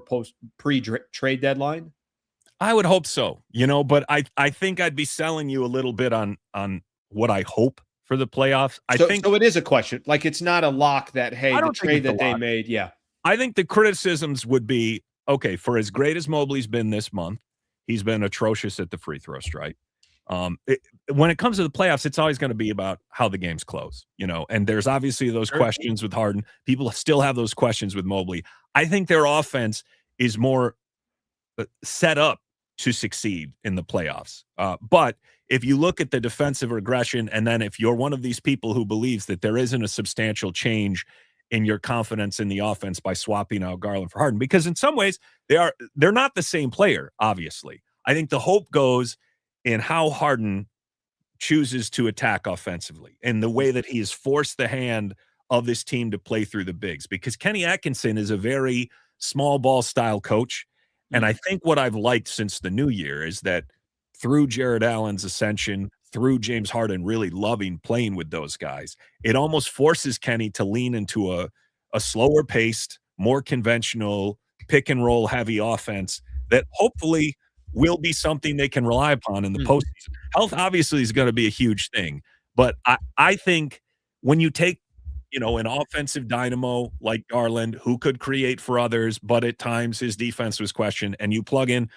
pre-trade deadline? I would hope so, but I think I'd be selling you a little bit on what I hope for the playoffs. So it is a question. Like it's not a lock that, hey, the trade that they made. Yeah. I think the criticisms would be, okay, for as great as Mobley's been this month, he's been atrocious at the free throw strike. When it comes to the playoffs, it's always going to be about how the games close, and there's obviously those questions with Harden. People still have those questions with Mobley. I think their offense is more set up to succeed in the playoffs. But if you look at the defensive regression, and then if you're one of these people who believes that there isn't a substantial change in your confidence in the offense by swapping out Garland for Harden, because in some ways they're not the same player, obviously. I think the hope goes in how Harden chooses to attack offensively and the way that he has forced the hand of this team to play through the bigs, because Kenny Atkinson is a very small ball style coach. And I think what I've liked since the new year is that through Jared Allen's ascension, through James Harden really loving playing with those guys, it almost forces Kenny to lean into a slower paced, more conventional pick and roll heavy offense that hopefully will be something they can rely upon in the postseason. Health obviously is going to be a huge thing, but I think when you take, an offensive dynamo like Garland, who could create for others, but at times his defense was questioned, and you plug in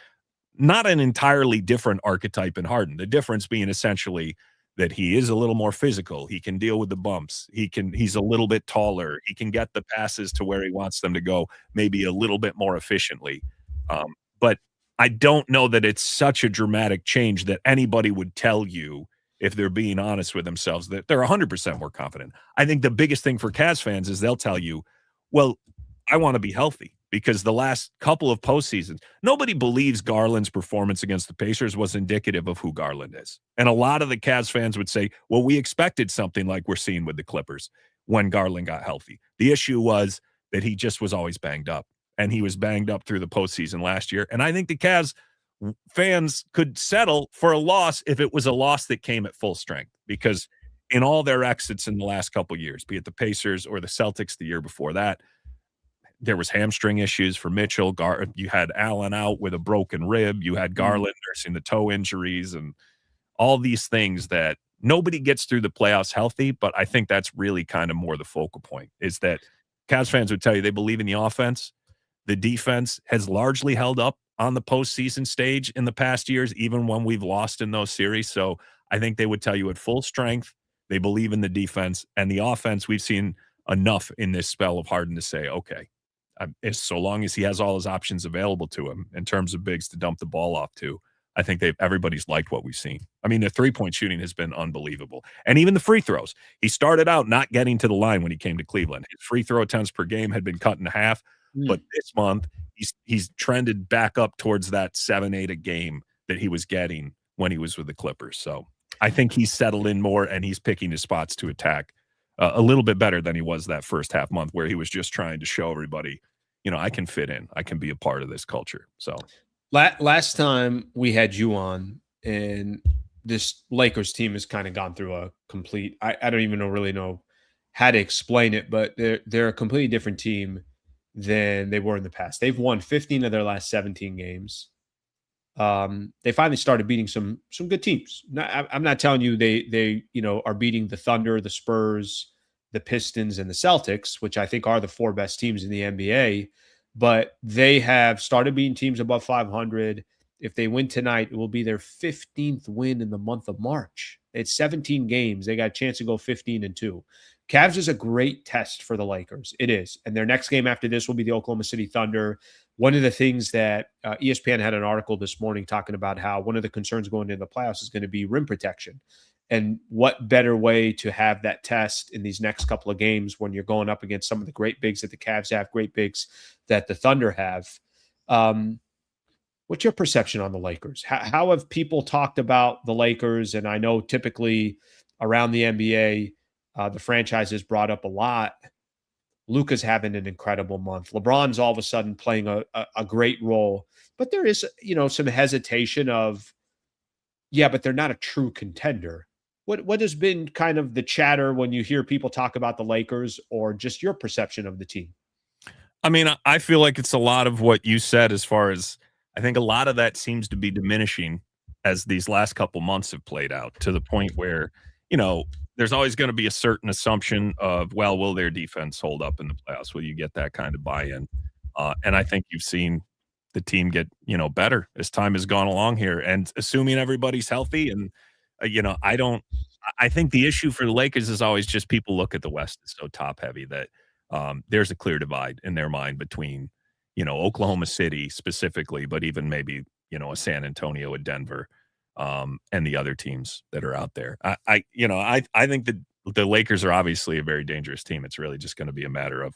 not an entirely different archetype in Harden, the difference being essentially that he is a little more physical. He can deal with the bumps. He's a little bit taller. He can get the passes to where he wants them to go, maybe a little bit more efficiently. But I don't know that it's such a dramatic change that anybody would tell you, if they're being honest with themselves, that they're 100% more confident. I think the biggest thing for Cavs fans is they'll tell you, well, I want to be healthy, because the last couple of postseasons, nobody believes Garland's performance against the Pacers was indicative of who Garland is. And a lot of the Cavs fans would say, well, we expected something like we're seeing with the Clippers when Garland got healthy. The issue was that he just was always banged up, and he was banged up through the postseason last year. And I think the Cavs fans could settle for a loss if it was a loss that came at full strength, because in all their exits in the last couple of years, be it the Pacers or the Celtics the year before that, there was hamstring issues for Mitchell. You had Allen out with a broken rib. You had Garland nursing the toe injuries and all these things that nobody gets through the playoffs healthy. But I think that's really kind of more the focal point, is that Cavs fans would tell you they believe in the offense. The defense has largely held up on the postseason stage in the past years, even when we've lost in those series. So I think they would tell you at full strength, they believe in the defense, and the offense. We've seen enough in this spell of Harden to say, okay, so long as he has all his options available to him in terms of bigs to dump the ball off to, I think everybody's liked what we've seen. I mean, the three-point shooting has been unbelievable. And even the free throws. He started out not getting to the line when he came to Cleveland. His free throw attempts per game had been cut in half. But this month, he's trended back up towards that 7-8 a game that he was getting when he was with the Clippers. So I think he's settled in more and he's picking his spots to attack a little bit better than he was that first half month where he was just trying to show everybody, I can fit in. I can be a part of this culture. So last time we had you on, and this Lakers team has kind of gone through a complete, I don't even really know how to explain it, but they're a completely different team than they were in the past. They've won 15 of their last 17 games. They finally started beating some good teams. I'm not telling you they are beating the Thunder, the Spurs, the Pistons, and the Celtics, which I think are the 4 best teams in the NBA. But they have started beating teams above 500. If they win tonight, it will be their 15th win in the month of March. It's 17 games. They got a chance to go 15-2. Cavs is a great test for the Lakers. It is. And their next game after this will be the Oklahoma City Thunder. One of the things that ESPN had an article this morning talking about how one of the concerns going into the playoffs is going to be rim protection. And what better way to have that test in these next couple of games when you're going up against some of the great bigs that the Cavs have, great bigs that the Thunder have. What's your perception on the Lakers? How have people talked about the Lakers? And I know typically around the NBA, the franchise is brought up a lot. Luka's having an incredible month. LeBron's all of a sudden playing a great role. But there is, some hesitation of, but they're not a true contender. What has been kind of the chatter when you hear people talk about the Lakers, or just your perception of the team? I mean, I feel like it's a lot of what you said, as far as I think a lot of that seems to be diminishing as these last couple months have played out, to the point where, there's always going to be a certain assumption of, well, will their defense hold up in the playoffs? Will you get that kind of buy-in? And I think you've seen the team get, better as time has gone along here, and assuming everybody's healthy. And, I think the issue for the Lakers is always just people look at the West as so top heavy that there's a clear divide in their mind between, Oklahoma City specifically, but even maybe, a San Antonio, a Denver, and the other teams that are out there. I think that the Lakers are obviously a very dangerous team. It's really just going to be a matter of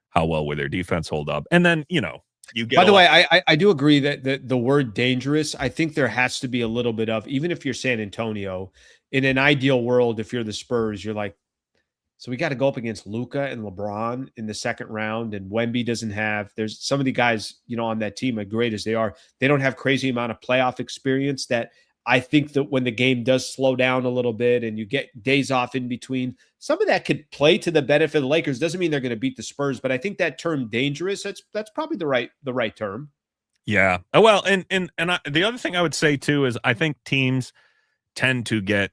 how well will their defense hold up. And then, you get. By the way, I do agree that the word dangerous, I think there has to be a little bit of, even if you're San Antonio, in an ideal world, if you're the Spurs, you're like, so we got to go up against Luka and LeBron in the second round, and Wemby doesn't have, there's some of the guys, on that team, as great as they are, they don't have crazy amount of playoff experience. That I think that when the game does slow down a little bit and you get days off in between, some of that could play to the benefit of the Lakers. Doesn't mean they're going to beat the Spurs, but I think that term dangerous, that's probably the right term. Yeah. Well, and the other thing I would say too is I think teams tend to get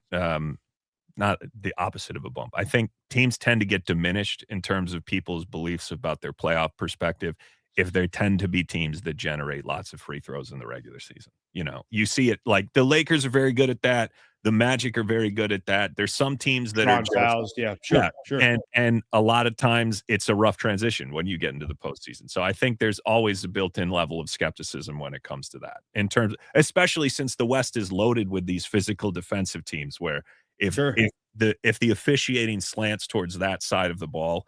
not the opposite of a bump. I think teams tend to get diminished in terms of people's beliefs about their playoff perspective if they tend to be teams that generate lots of free throws in the regular season. You see it, like the Lakers are very good at that. The Magic are very good at that. There's some teams that are fouls. Yeah, sure. And a lot of times it's a rough transition when you get into the postseason. So I think there's always a built-in level of skepticism when it comes to that, in terms, especially since the West is loaded with these physical defensive teams, where if the officiating slants towards that side of the ball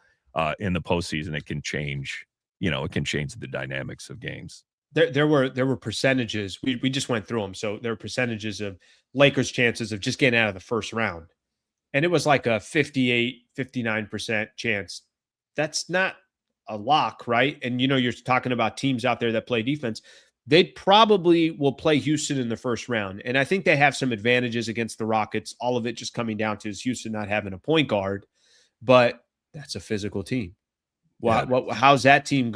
in the postseason, it can change. It can change the dynamics of games. There were percentages. We just went through them. So there were percentages of Lakers' chances of just getting out of the first round. And it was like a 58, 59% chance. That's not a lock, right? And, you're talking about teams out there that play defense. They probably will play Houston in the first round. And I think they have some advantages against the Rockets. All of it just coming down to is Houston not having a point guard. But that's a physical team. How's that team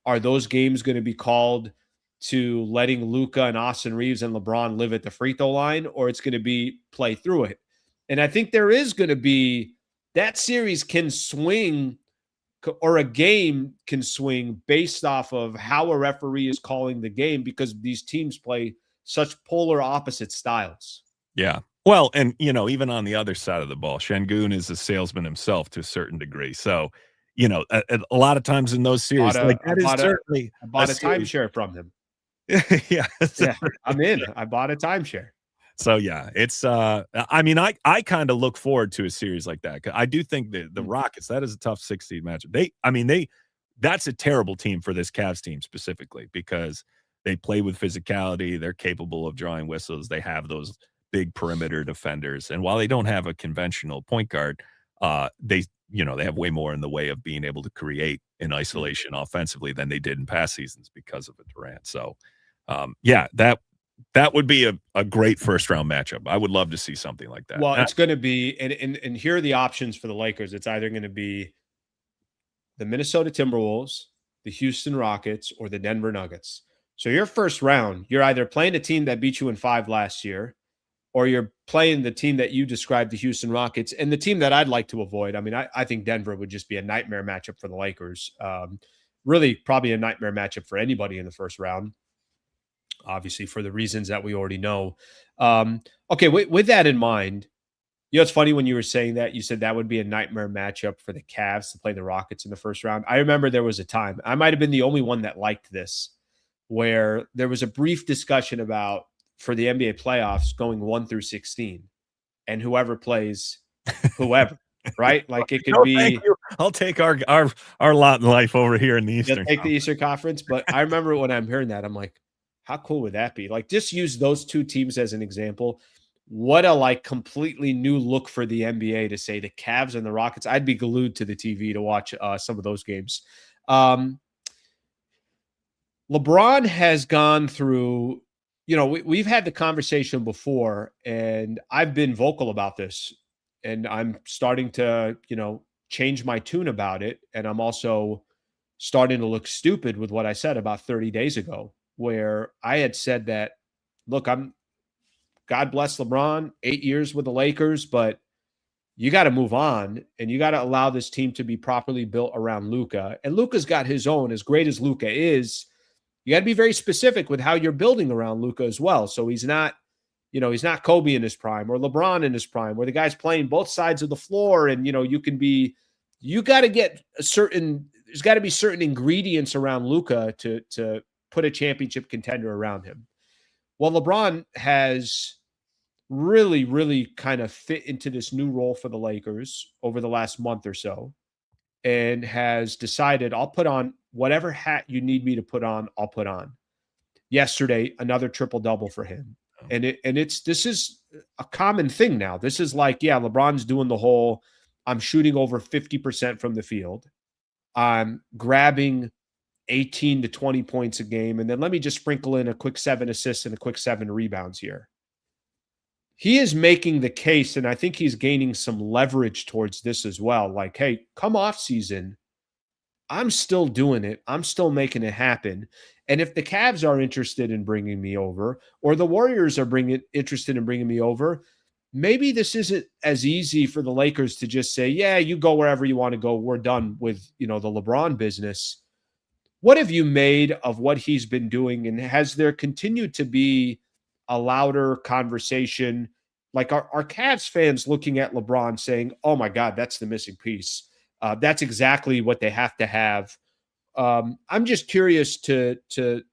are those games going to be called to letting Luka and Austin Reeves and LeBron live at the free throw line, or it's going to be play through it? And I think there is going to be, that series can swing, or a game can swing based off of how a referee is calling the game, because these teams play such polar opposite styles. Yeah. Well, and, even on the other side of the ball, Şengün is a salesman himself to a certain degree. So, a lot of times in those series, I bought a timeshare from him. Yeah. I'm in. I bought a timeshare. So yeah, it's I kind of look forward to a series like that. I do think that the Rockets, that is a tough 6-seed matchup. That's a terrible team for this Cavs team specifically, because They play with physicality. They're capable of drawing whistles. They have those big perimeter defenders. And while they don't have a conventional point guard, they have way more in the way of being able to create in isolation offensively than they did in past seasons because of a Durant. So, that would be a great first-round matchup. I would love to see something like that. Well, it's going to be, and here are the options for the Lakers. It's either going to be the Minnesota Timberwolves, the Houston Rockets, or the Denver Nuggets. So your first round, you're either playing a team that beat you in 5 last year, or you're playing the team that you described, the Houston Rockets, and the team that I'd like to avoid. I mean, I think Denver would just be a nightmare matchup for the Lakers. Really, probably a nightmare matchup for anybody in the first round, obviously, for the reasons that we already know. Okay, with that in mind, it's funny when you were saying that, you said that would be a nightmare matchup for the Cavs to play the Rockets in the first round. I remember there was a time, I might have been the only one that liked this, where there was a brief discussion about, for the NBA playoffs, going 1 through 16, and whoever plays whoever, right? Like it could be. I'll take our lot in life over here in the Eastern. Take the Eastern Conference, but I remember when I'm hearing that, I'm like, how cool would that be? Like, just use those two teams as an example. What a completely new look for the NBA to say the Cavs and the Rockets. I'd be glued to the TV to watch some of those games. LeBron has gone through. We've had the conversation before, and I've been vocal about this, and I'm starting to, change my tune about it. And I'm also starting to look stupid with what I said about 30 days ago, where I had said that, look, God bless LeBron, 8 years with the Lakers, but you got to move on, and you got to allow this team to be properly built around Luka. And Luka's got his own, as great as Luka is. You got to be very specific with how you're building around Luka as well. So he's not, he's not Kobe in his prime or LeBron in his prime, where the guy's playing both sides of the floor. And, you got to get there's got to be certain ingredients around Luka to put a championship contender around him. Well, LeBron has really, really kind of fit into this new role for the Lakers over the last month or so, and has decided, I'll put on whatever hat you need me to put on, I'll put on. Yesterday, another triple-double for him. And this is a common thing now. This is like, LeBron's doing the whole, I'm shooting over 50% from the field. I'm grabbing 18 to 20 points a game. And then let me just sprinkle in a quick 7 assists and a quick 7 rebounds here. He is making the case, and I think he's gaining some leverage towards this as well. Like, hey, come off season, I'm still doing it. I'm still making it happen. And if the Cavs are interested in bringing me over, or the Warriors are interested in bringing me over, maybe this isn't as easy for the Lakers to just say, yeah, you go wherever you want to go. We're done with, the LeBron business. What have you made of what he's been doing? And has there continued to be a louder conversation? Like, are Cavs fans looking at LeBron saying, oh my God, that's the missing piece? That's exactly what they have to have. I'm just curious the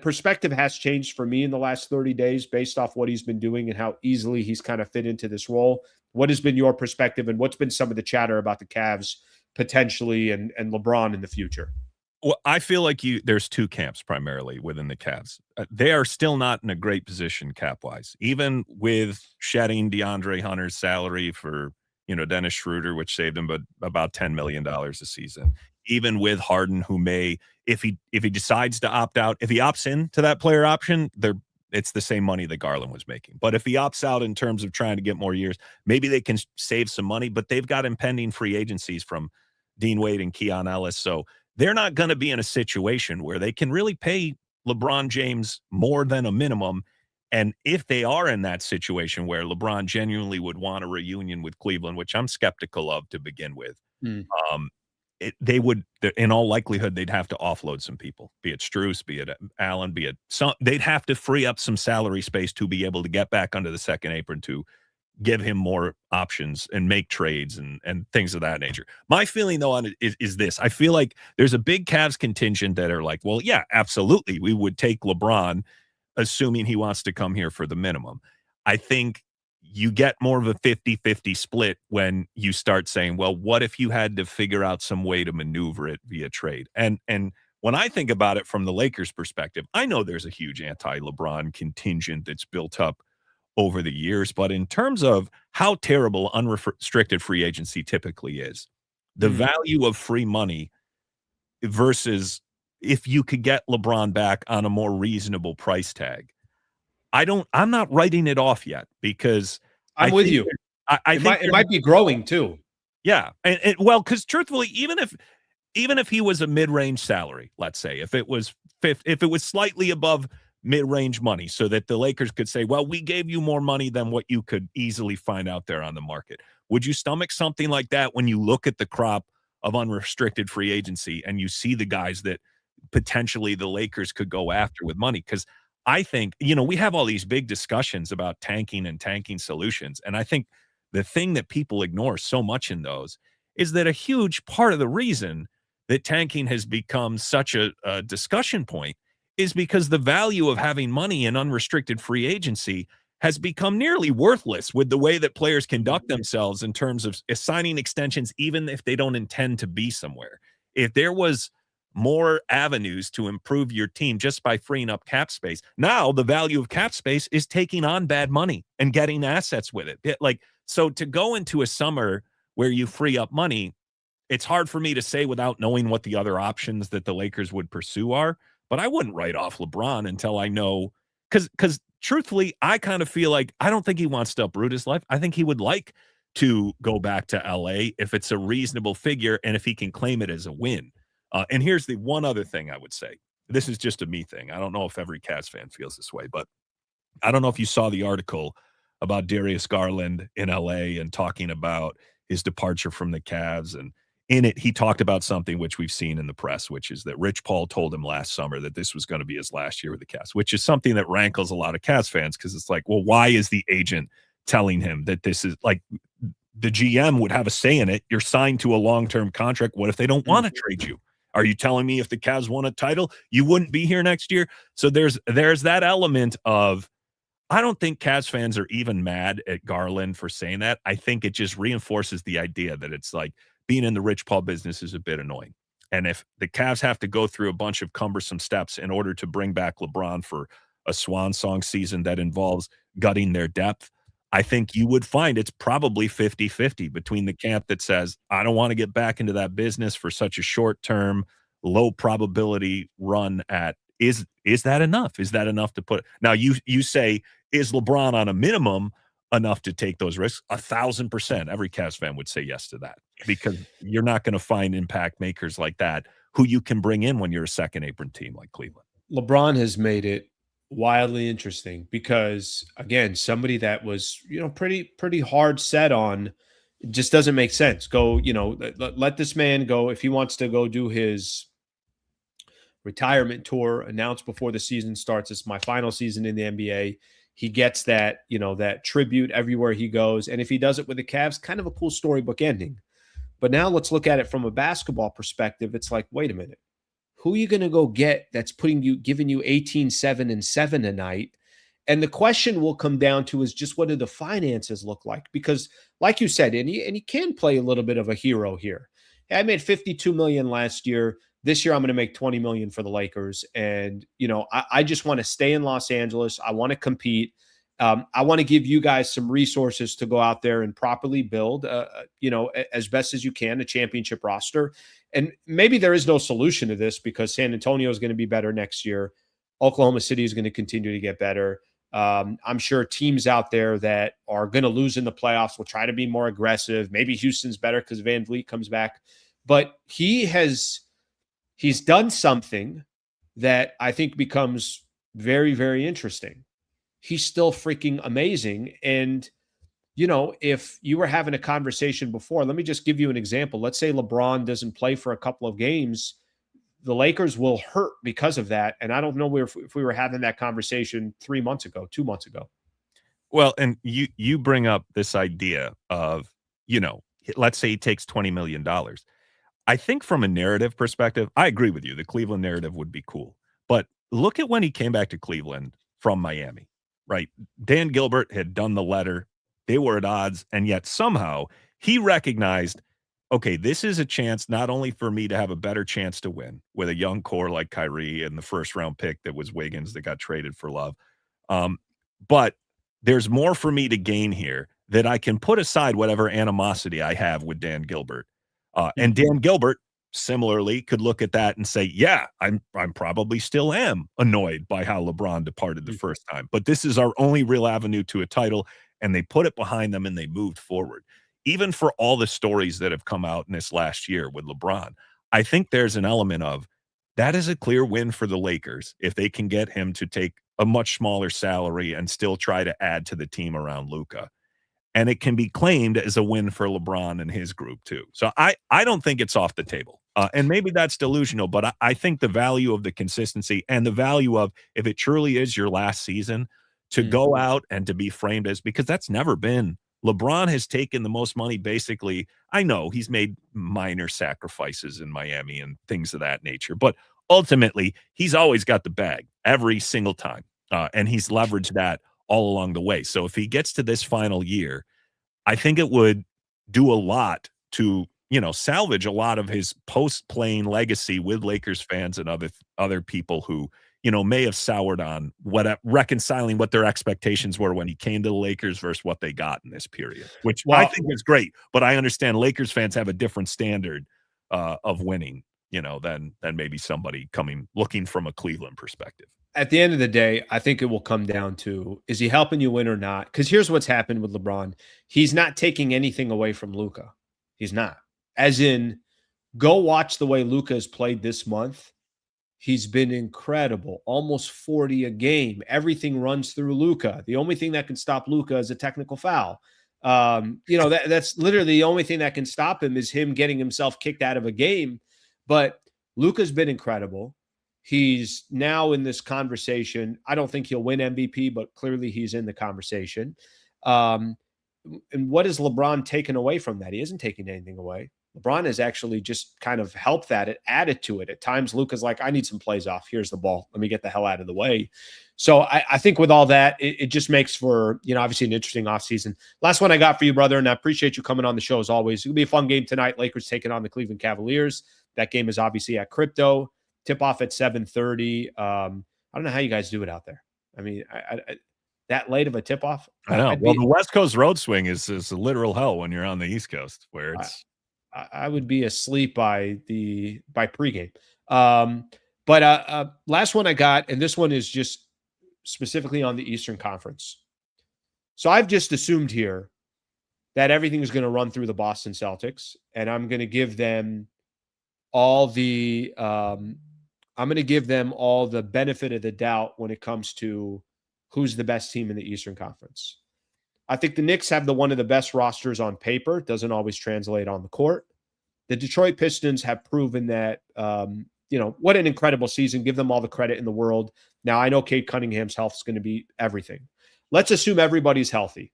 perspective has changed for me in the last 30 days based off what he's been doing and how easily he's kind of fit into this role. What has been your perspective, and what's been some of the chatter about the Cavs potentially and LeBron in the future? Well, I feel like there's two camps primarily within the Cavs. They are still not in a great position cap-wise, even with shedding DeAndre Hunter's salary for, Dennis Schroeder, which saved him about $10 million a season. Even with Harden, who may, if he decides to opt out, if he opts in to that player option, it's the same money that Garland was making. But if he opts out in terms of trying to get more years, maybe they can save some money, but they've got impending free agencies from Dean Wade and Keon Ellis. So they're not going to be in a situation where they can really pay LeBron James more than a minimum. And if they are in that situation where LeBron genuinely would want a reunion with Cleveland, which I'm skeptical of to begin with, they would, in all likelihood, they'd have to offload some people, be it Strus, be it Allen, be it they'd have to free up some salary space to be able to get back under the second apron to give him more options and make trades and things of that nature. My feeling, though, on it is this. I feel like there's a big Cavs contingent that are like, well, yeah, absolutely, we would take LeBron, assuming he wants to come here for the minimum. I think you get more of a 50-50 split when you start saying, well, what if you had to figure out some way to maneuver it via trade? And when I think about it from the Lakers' perspective, I know there's a huge anti-LeBron contingent that's built up over the years, but in terms of how terrible unrestricted free agency typically is, the value of free money versus if you could get LeBron back on a more reasonable price tag. I'm not writing it off yet because I'm with you. I think it might be growing too. Yeah. And well, because truthfully, even if he was a mid-range salary, let's say, if it was slightly above mid-range money, so that the Lakers could say, well, we gave you more money than what you could easily find out there on the market. Would you stomach something like that when you look at the crop of unrestricted free agency and you see the guys that potentially the Lakers could go after with money? Because I think, we have all these big discussions about tanking and tanking solutions. And I think the thing that people ignore so much in those is that a huge part of the reason that tanking has become such a discussion point is because the value of having money in unrestricted free agency has become nearly worthless with the way that players conduct themselves in terms of assigning extensions, even if they don't intend to be somewhere. If there was more avenues to improve your team just by freeing up cap space, now the value of cap space is taking on bad money and getting assets with it. So to go into a summer where you free up money, it's hard for me to say without knowing what the other options that the Lakers would pursue are, but I wouldn't write off LeBron until I know, because truthfully, I kind of feel like I don't think he wants to uproot his life. I think he would like to go back to LA if it's a reasonable figure and if he can claim it as a win. And here's the one other thing I would say. This is just a me thing. I don't know if every Cavs fan feels this way, but I don't know if you saw the article about Darius Garland in LA and talking about his departure from the Cavs. And in it, he talked about something which we've seen in the press, which is that Rich Paul told him last summer that this was going to be his last year with the Cavs, which is something that rankles a lot of Cavs fans because it's like, well, why is the agent telling him that this is like the GM would have a say in it? You're signed to a long-term contract. What if they don't want to trade you? Are you telling me if the Cavs won a title, you wouldn't be here next year? So there's that element of, I don't think Cavs fans are even mad at Garland for saying that. I think it just reinforces the idea that it's like being in the Rich Paul business is a bit annoying. And if the Cavs have to go through a bunch of cumbersome steps in order to bring back LeBron for a swan song season that involves gutting their depth, I think you would find it's probably 50-50 between the camp that says, I don't want to get back into that business for such a short-term, low probability run at, is that enough? Is that enough to put? Now, you say, is LeBron on a minimum enough to take those risks? 1,000%. Every Cavs fan would say yes to that because you're not going to find impact makers like that who you can bring in when you're a second apron team like Cleveland. LeBron has made it wildly interesting because, again, somebody that was, pretty hard set on, it just doesn't make sense. Go, let this man go. If he wants to go do his retirement tour, announced before the season starts, it's my final season in the NBA. He gets that, that tribute everywhere he goes. And if he does it with the Cavs, kind of a cool storybook ending. But now let's look at it from a basketball perspective. It's like, wait a minute. Who are you going to go get that's giving you 18, 7, and 7 a night? And the question will come down to is just what do the finances look like? Because like you said, and he can play a little bit of a hero here. Hey, I made $52 million last year. This year I'm going to make $20 million for the Lakers. And, I just want to stay in Los Angeles. I want to compete. I want to give you guys some resources to go out there and properly build, as best as you can, a championship roster. And maybe there is no solution to this because San Antonio is going to be better next year. Oklahoma City is going to continue to get better. I'm sure teams out there that are going to lose in the playoffs will try to be more aggressive. Maybe Houston's better because Van Vliet comes back. But he's done something that I think becomes very, very interesting. He's still freaking amazing. And, if you were having a conversation before, let me just give you an example. Let's say LeBron doesn't play for a couple of games. The Lakers will hurt because of that. And I don't know if we were having that conversation 2 months ago. Well, and you bring up this idea of, let's say he takes $20 million. I think from a narrative perspective, I agree with you. The Cleveland narrative would be cool. But look at when he came back to Cleveland from Miami, right? Dan Gilbert had done the letter. They were at odds. And yet somehow he recognized okay, this is a chance not only for me to have a better chance to win with a young core like Kyrie and the first round pick that was Wiggins that got traded for Love, but there's more for me to gain here that I can put aside whatever animosity I have with Dan Gilbert. And Dan Gilbert similarly could look at that and say, yeah, I'm probably still am annoyed by how LeBron departed the first time, but this is our only real avenue to a title. And they put it behind them and they moved forward. Even for all the stories that have come out in this last year with LeBron, I think there's an element of that is a clear win for the Lakers if they can get him to take a much smaller salary and still try to add to the team around Luka. And it can be claimed as a win for LeBron and his group too. So I don't think it's off the table. And maybe that's delusional, but I think the value of the consistency and the value of if it truly is your last season to go out and to be framed as, because that's never been. LeBron has taken the most money basically. I know he's made minor sacrifices in Miami and things of that nature, but ultimately he's always got the bag every single time. And he's leveraged that all along the way. So if he gets to this final year, I think it would do a lot to, salvage a lot of his post-playing legacy with Lakers fans and other people who, may have soured on reconciling what their expectations were when he came to the Lakers versus what they got in this period, which I think is great. But I understand Lakers fans have a different standard of winning, than maybe somebody looking from a Cleveland perspective. At the end of the day, I think it will come down to, is he helping you win or not? Because here's what's happened with LeBron. He's not taking anything away from Luka. He's not. As in, go watch the way Luka has played this month. He's been incredible. Almost 40 a game. Everything runs through Luka. The only thing that can stop Luka is a technical foul. That's literally the only thing that can stop him is him getting himself kicked out of a game. But Luka's been incredible. He's now in this conversation. I don't think he'll win MVP, but clearly he's in the conversation. And what has LeBron taken away from that? He isn't taking anything away. LeBron has actually just kind of helped that, added to it. At times, Luka's like, I need some plays off. Here's the ball. Let me get the hell out of the way. So I think with all that, it just makes for, obviously an interesting offseason. Last one I got for you, brother, and I appreciate you coming on the show as always. It'll be a fun game tonight. Lakers taking on the Cleveland Cavaliers. That game is obviously at Crypto. Tip-off at 7:30. I don't know how you guys do it out there. I mean, I that late of a tip-off? I know. Well, the West Coast road swing is a literal hell when you're on the East Coast, where it's I would be asleep by pregame. But last one I got, and this one is just specifically on the Eastern Conference. So I've just assumed here that everything is going to run through the Boston Celtics, and I'm going to give them all the benefit of the doubt when it comes to who's the best team in the Eastern Conference. I think the Knicks have one of the best rosters on paper. It doesn't always translate on the court. The Detroit Pistons have proven that, what an incredible season. Give them all the credit in the world. Now, I know Cade Cunningham's health is going to be everything. Let's assume everybody's healthy.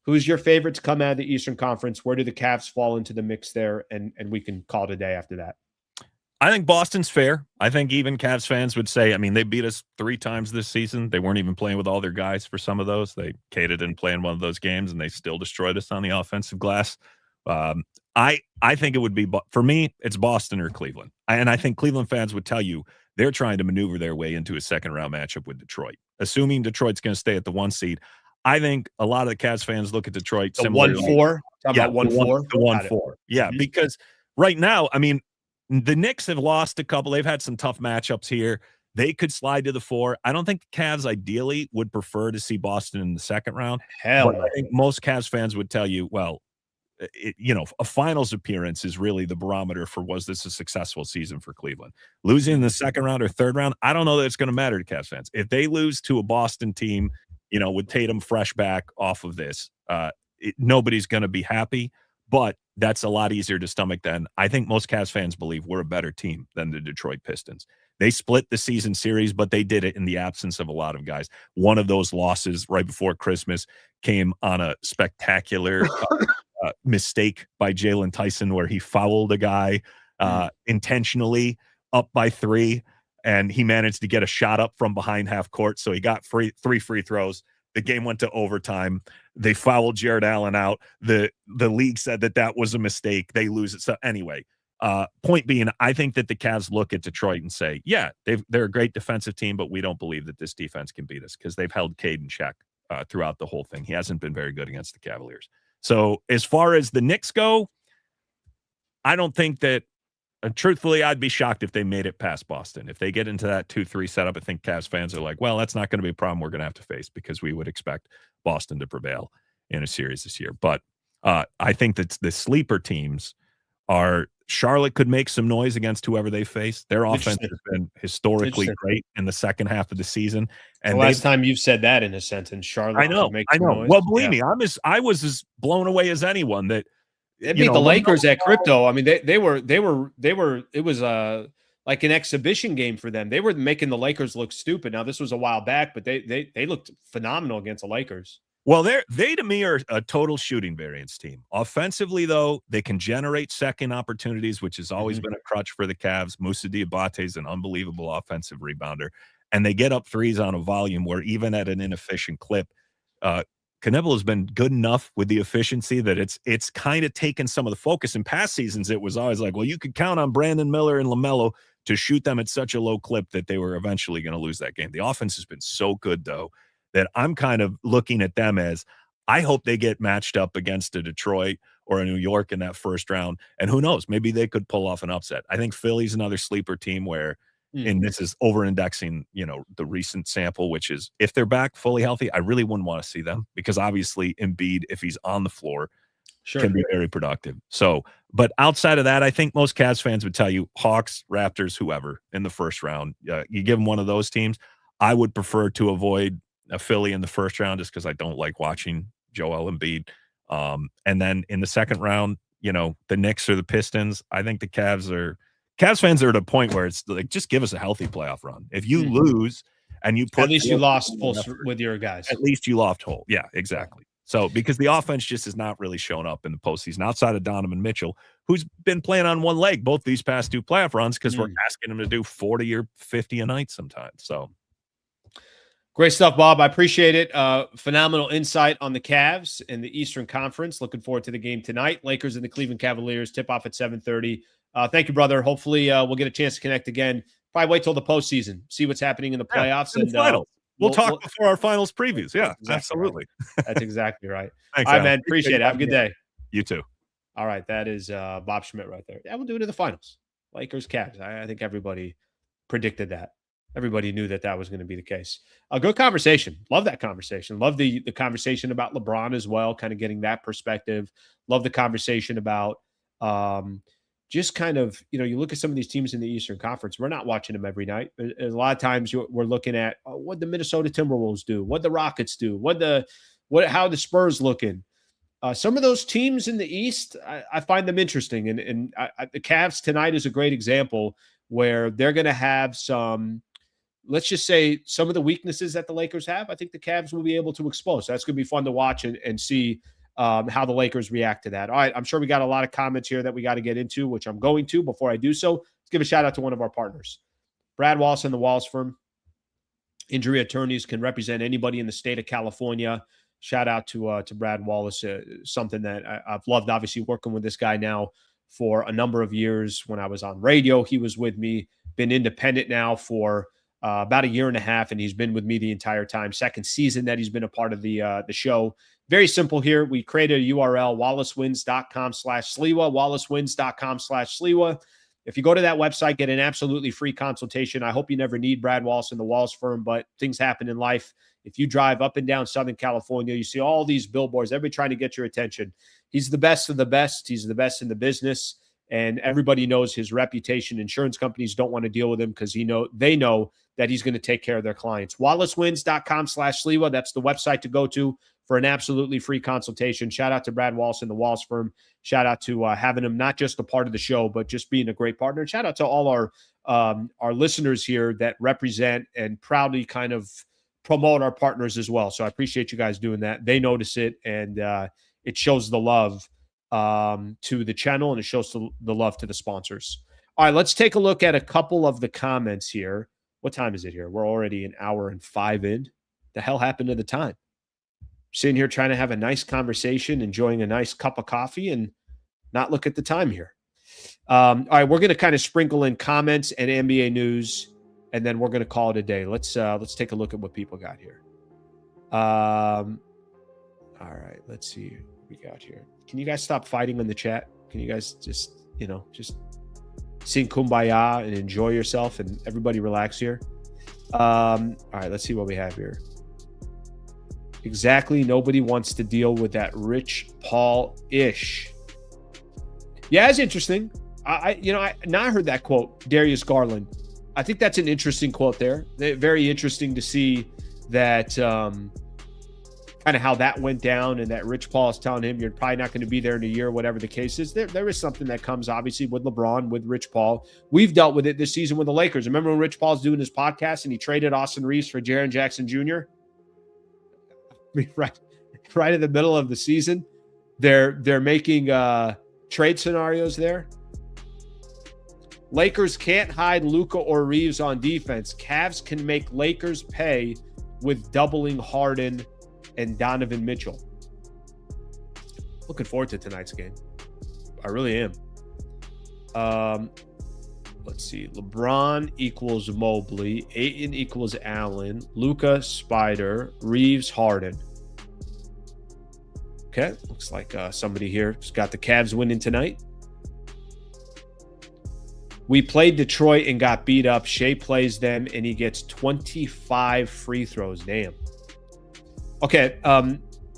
Who's your favorite to come out of the Eastern Conference? Where do the Cavs fall into the mix there? And we can call it a day after that. I think Boston's fair. I think even Cavs fans would say, they beat us 3 times this season. They weren't even playing with all their guys for some of those. Cade didn't play in one of those games, and they still destroyed us on the offensive glass. I think it would be, for me, it's Boston or Cleveland. And I think Cleveland fans would tell you they're trying to maneuver their way into a second-round matchup with Detroit. Assuming Detroit's going to stay at the 1 seed, I think a lot of the Cavs fans look at Detroit. The 1-4? About 1-4? The 1-4. Yeah, because right now, the Knicks have lost a couple. They've had some tough matchups here. They could slide to the 4. I don't think the Cavs ideally would prefer to see Boston in the second round. Hell, but I think most Cavs fans would tell you, well, a finals appearance is really the barometer for was this a successful season for Cleveland. Losing in the second round or third round, I don't know that it's going to matter to Cavs fans. If they lose to a Boston team, with Tatum fresh back off of this, nobody's going to be happy. But that's a lot easier to stomach than I think most Cavs fans believe we're a better team than the Detroit Pistons. They split the season series, but they did it in the absence of a lot of guys. One of those losses right before Christmas came on a spectacular mistake by Jalen Tyson where he fouled a guy intentionally up by 3, and he managed to get a shot up from behind half court. So he got 3 free throws. The game went to overtime. They fouled Jared Allen out. The league said that was a mistake. They lose it. So anyway, point being, I think that the Cavs look at Detroit and say, yeah, they're a great defensive team, but we don't believe that this defense can beat us because they've held Cade in check throughout the whole thing. He hasn't been very good against the Cavaliers. So as far as the Knicks go, I don't think that, truthfully, I'd be shocked if they made it past Boston. If they get into that 2-3 setup, I think Cavs fans are like, well, that's not going to be a problem we're going to have to face because we would expect Boston to prevail in a series this year. But I think that the sleeper teams are Charlotte could make some noise against whoever they face. Their offense has been historically great in the second half of the season. And the last time you've said that in a sentence, Charlotte. I know. Noise. Well, believe me, I was as blown away as anyone that they beat the Lakers at Crypto. I mean, they were. It was like an exhibition game for them. They were making the Lakers look stupid. Now this was a while back, but they looked phenomenal against the Lakers. Well, they to me are a total shooting variance team. Offensively, though, they can generate second opportunities, which has always been a crutch for the Cavs. Moussa Diabate is an unbelievable offensive rebounder, and they get up threes on a volume where even at an inefficient clip, Knebel has been good enough with the efficiency that it's kind of taken some of the focus. In past seasons, it was always like, well, you could count on Brandon Miller and LaMelo to shoot them at such a low clip that they were eventually going to lose that game. The offense has been so good, though, that I'm kind of looking at them as I hope they get matched up against a Detroit or a New York in that first round. And who knows, maybe they could pull off an upset. I think Philly's another sleeper team where, and this is over-indexing, the recent sample, which is if they're back fully healthy, I really wouldn't want to see them because obviously Embiid, if he's on the floor, can be very productive. So, but outside of that, I think most Cavs fans would tell you Hawks, Raptors, whoever in the first round. You give them one of those teams. I would prefer to avoid a Philly in the first round just because I don't like watching Joel Embiid. And then in the second round, the Knicks or the Pistons. I think the Cavs fans are at a point where it's like, just give us a healthy playoff run. If you lose and you put, at least you lost full with your guys. At least you lost whole. Yeah, exactly. So because the offense just has not really shown up in the postseason outside of Donovan Mitchell, who's been playing on one leg both these past two playoff runs because we're asking him to do 40 or 50 a night sometimes. So. Great stuff, Bob. I appreciate it. Phenomenal insight on the Cavs in the Eastern Conference. Looking forward to the game tonight. Lakers and the Cleveland Cavaliers tip off at 7:30. Thank you, brother. Hopefully we'll get a chance to connect again. Probably wait till the postseason, see what's happening in the playoffs. And the finals. We'll talk before our finals previews. Yeah, exactly absolutely. Right. That's exactly right. Thanks, all right, man. Appreciate it. Have a good day. You too. All right. That is Bob Schmidt right there. Yeah, we'll do it in the finals. Lakers, Cavs. I think everybody predicted that. Everybody knew that was going to be the case. A good conversation. Love that conversation. Love the conversation about LeBron as well, kind of getting that perspective. Love the conversation about just kind of, you look at some of these teams in the Eastern Conference. We're not watching them every night. A lot of times we're looking at what the Minnesota Timberwolves do, what the Rockets do, how the Spurs looking. Some of those teams in the East, I find them interesting. And the Cavs tonight is a great example where they're going to have some, let's just say, some of the weaknesses that the Lakers have. I think the Cavs will be able to expose. So that's going to be fun to watch and see how the Lakers react to that. All right, I'm sure we got a lot of comments here that we got to get into, which I'm going to. Before I do so, let's give a shout out to one of our partners, Brad Wallace and the Wallace Firm. Injury attorneys can represent anybody in the state of California. Shout out to Brad Wallace, something that I've loved, obviously, working with this guy now for a number of years. When I was on radio, he was with me, been independent now for about a year and a half, and he's been with me the entire time. Second season that he's been a part of the show. Very simple here. We created a URL, wallacewins.com/Sliwa, wallacewins.com/Sliwa. If you go to that website, get an absolutely free consultation. I hope you never need Brad Wallace and the Wallace Firm, but things happen in life. If you drive up and down Southern California, you see all these billboards, everybody trying to get your attention. He's the best of the best. He's the best in the business, and everybody knows his reputation. Insurance companies don't want to deal with him because they know that he's going to take care of their clients. wallacewins.com/Sliwa. That's the website to go to for an absolutely free consultation. Shout out to Brad Wallace and the Wallace Firm. Shout out to having him not just a part of the show, but just being a great partner. And shout out to all our listeners here that represent and proudly kind of promote our partners as well. So I appreciate you guys doing that. They notice it, and it shows the love to the channel, and it shows the love to the sponsors. All right, let's take a look at a couple of the comments here. What time is it here? We're already an hour and 5 in. The hell happened to the time? sitting here trying to have a nice conversation, enjoying a nice cup of coffee, and not look at the time here. All right, we're going to kind of sprinkle in comments and NBA news, and then we're going to call it a day. Let's take a look at what people got here. All right, let's see what we got here. Can you guys stop fighting in the chat? Can you guys just sing Kumbaya and enjoy yourself and everybody relax here? All right, let's see what we have here. Exactly. Nobody wants to deal with that Rich Paul-ish. Yeah, it's interesting. I heard that quote, Darius Garland. I think that's an interesting quote there. Very interesting to see that kind of how that went down, and that Rich Paul is telling him you're probably not going to be there in a year, whatever the case is. There is something that comes obviously with LeBron, with Rich Paul. We've dealt with it this season with the Lakers. Remember when Rich Paul's doing his podcast and he traded Austin Reeves for Jaren Jackson Jr.? I mean, right in the middle of the season, they're making trade scenarios there. Lakers can't hide Luka or Reeves on defense. Cavs can make Lakers pay with doubling Harden and Donovan Mitchell. Looking forward to tonight's game. I really am. Let's see. LeBron equals Mobley. Ayton equals Allen. Luka, Spider. Reeves, Harden. Okay. Looks like somebody here has got the Cavs winning tonight. We played Detroit and got beat up. Shea plays them and he gets 25 free throws. Damn. Okay.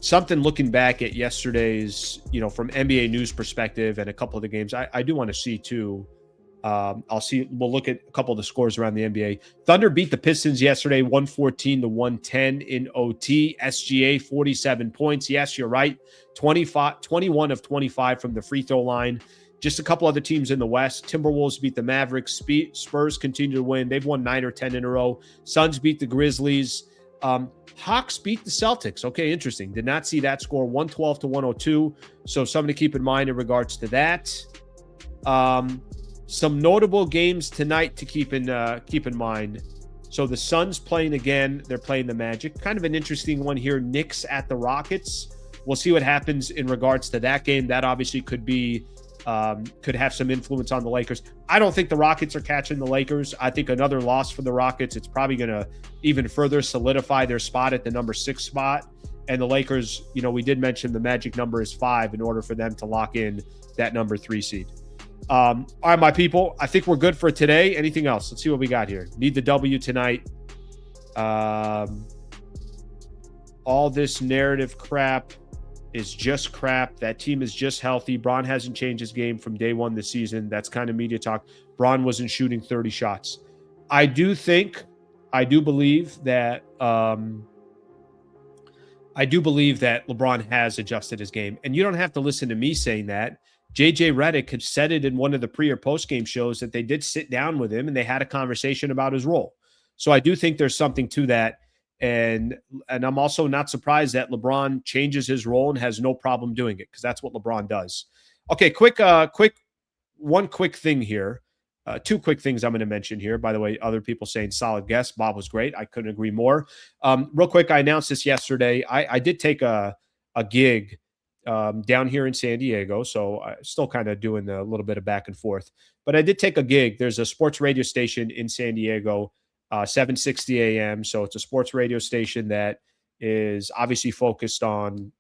Something looking back at yesterday's, from NBA news perspective and a couple of the games, I do want to see too. We'll look at a couple of the scores around the NBA. Thunder beat the Pistons yesterday, 114-110 in OT. SGA, 47 points. Yes, you're right. 21 of 25 from the free throw line. Just a couple other teams in the West. Timberwolves beat the Mavericks. Spurs continue to win. They've won 9 or 10 in a row. Suns beat the Grizzlies. Hawks beat the Celtics. Okay, interesting. Did not see that score, 112-102. So something to keep in mind in regards to that. Some notable games tonight to keep in mind. So the Suns playing again. They're playing the Magic. Kind of an interesting one here. Knicks at the Rockets. We'll see what happens in regards to that game. That obviously could have some influence on the Lakers. I don't think the Rockets are catching the Lakers. I think another loss for the Rockets, it's probably going to even further solidify their spot at the number 6 spot. And the Lakers, we did mention the magic number is 5 in order for them to lock in that number 3 seed. All right, my people, I think we're good for today. Anything else? Let's see what we got here. Need the W tonight. All this narrative crap is just crap. That team is just healthy. Bron hasn't changed his game from day one this season. That's kind of media talk. Bron wasn't shooting 30 shots. I do believe that LeBron has adjusted his game. And you don't have to listen to me saying that. JJ Redick had said it in one of the pre or post game shows that they did sit down with him and they had a conversation about his role. So I do think there's something to that. And I'm also not surprised that LeBron changes his role and has no problem doing it, because that's what LeBron does. Okay, one quick thing here. 2 quick things I'm going to mention here. By the way, other people saying solid guest. Bob was great. I couldn't agree more. Real quick, I announced this yesterday. I did take a gig down here in San Diego, so I'm still kind of doing a little bit of back and forth. But I did take a gig. There's a sports radio station in San Diego, 760 AM. So it's a sports radio station that is obviously focused on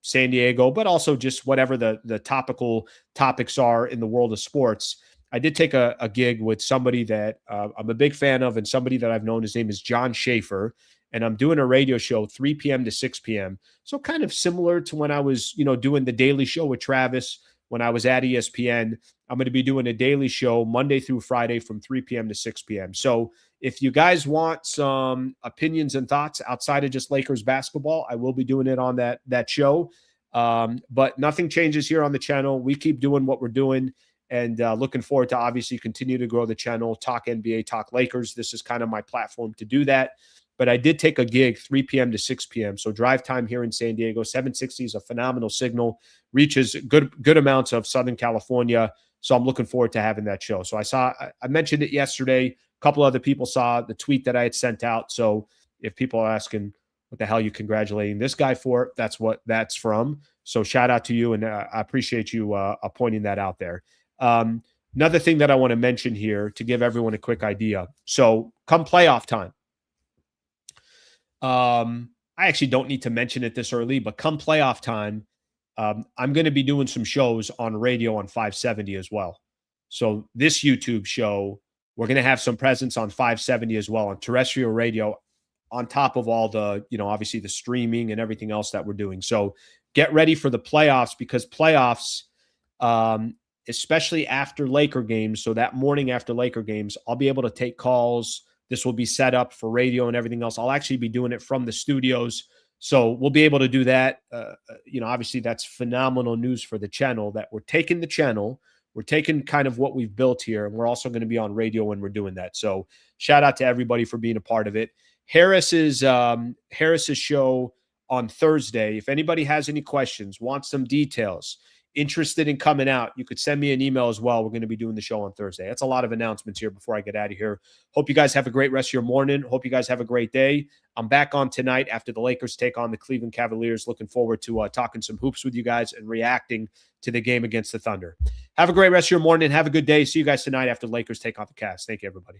San Diego, but also just whatever the topical topics are in the world of sports. I did take a gig with somebody that I'm a big fan of and somebody that I've known. His name is John Schaefer, and I'm doing a radio show 3 p.m. to 6 p.m. So kind of similar to when I was, doing the daily show with Travis when I was at ESPN. I'm going to be doing a daily show Monday through Friday from 3 p.m. to 6 p.m. So if you guys want some opinions and thoughts outside of just Lakers basketball, I will be doing it on that show. But nothing changes here on the channel. We keep doing what we're doing, and looking forward to obviously continue to grow the channel, talk NBA, talk Lakers. This is kind of my platform to do that. But I did take a gig 3 p.m. to 6 p.m. So drive time here in San Diego. 760 is a phenomenal signal, reaches good amounts of Southern California. So I'm looking forward to having that show. So I mentioned it yesterday. A couple other people saw the tweet that I had sent out. So if people are asking, what the hell you congratulating this guy for? That's what that's from. So shout out to you, and I appreciate you pointing that out there. Another thing that I want to mention here to give everyone a quick idea. So come playoff time, I actually don't need to mention it this early, but come playoff time, I'm going to be doing some shows on radio on 570 as well. So this YouTube show, we're going to have some presence on 570 as well, on terrestrial radio, on top of all the, obviously the streaming and everything else that we're doing. So get ready for the playoffs, because playoffs, especially after Laker games, so that morning after Laker games, I'll be able to take calls. This will be set up for radio and everything else. I'll actually be doing it from the studios. So we'll be able to do that. Obviously that's phenomenal news for the channel, that we're taking the channel. We're taking kind of what we've built here, and we're also going to be on radio when we're doing that. So shout out to everybody for being a part of it. Harris's show on Thursday. If anybody has any questions, wants some details, interested in coming out, you could send me an email as well. We're going to be doing the show on Thursday. That's a lot of announcements here before I get out of here. Hope you guys have a great rest of your morning. Hope you guys have a great day. I'm back on tonight after the Lakers take on the Cleveland Cavaliers. Looking forward to talking some hoops with you guys and reacting to the game against the Thunder. Have a great rest of your morning. Have a good day. See you guys tonight after the Lakers take on the Cavs. Thank you, everybody.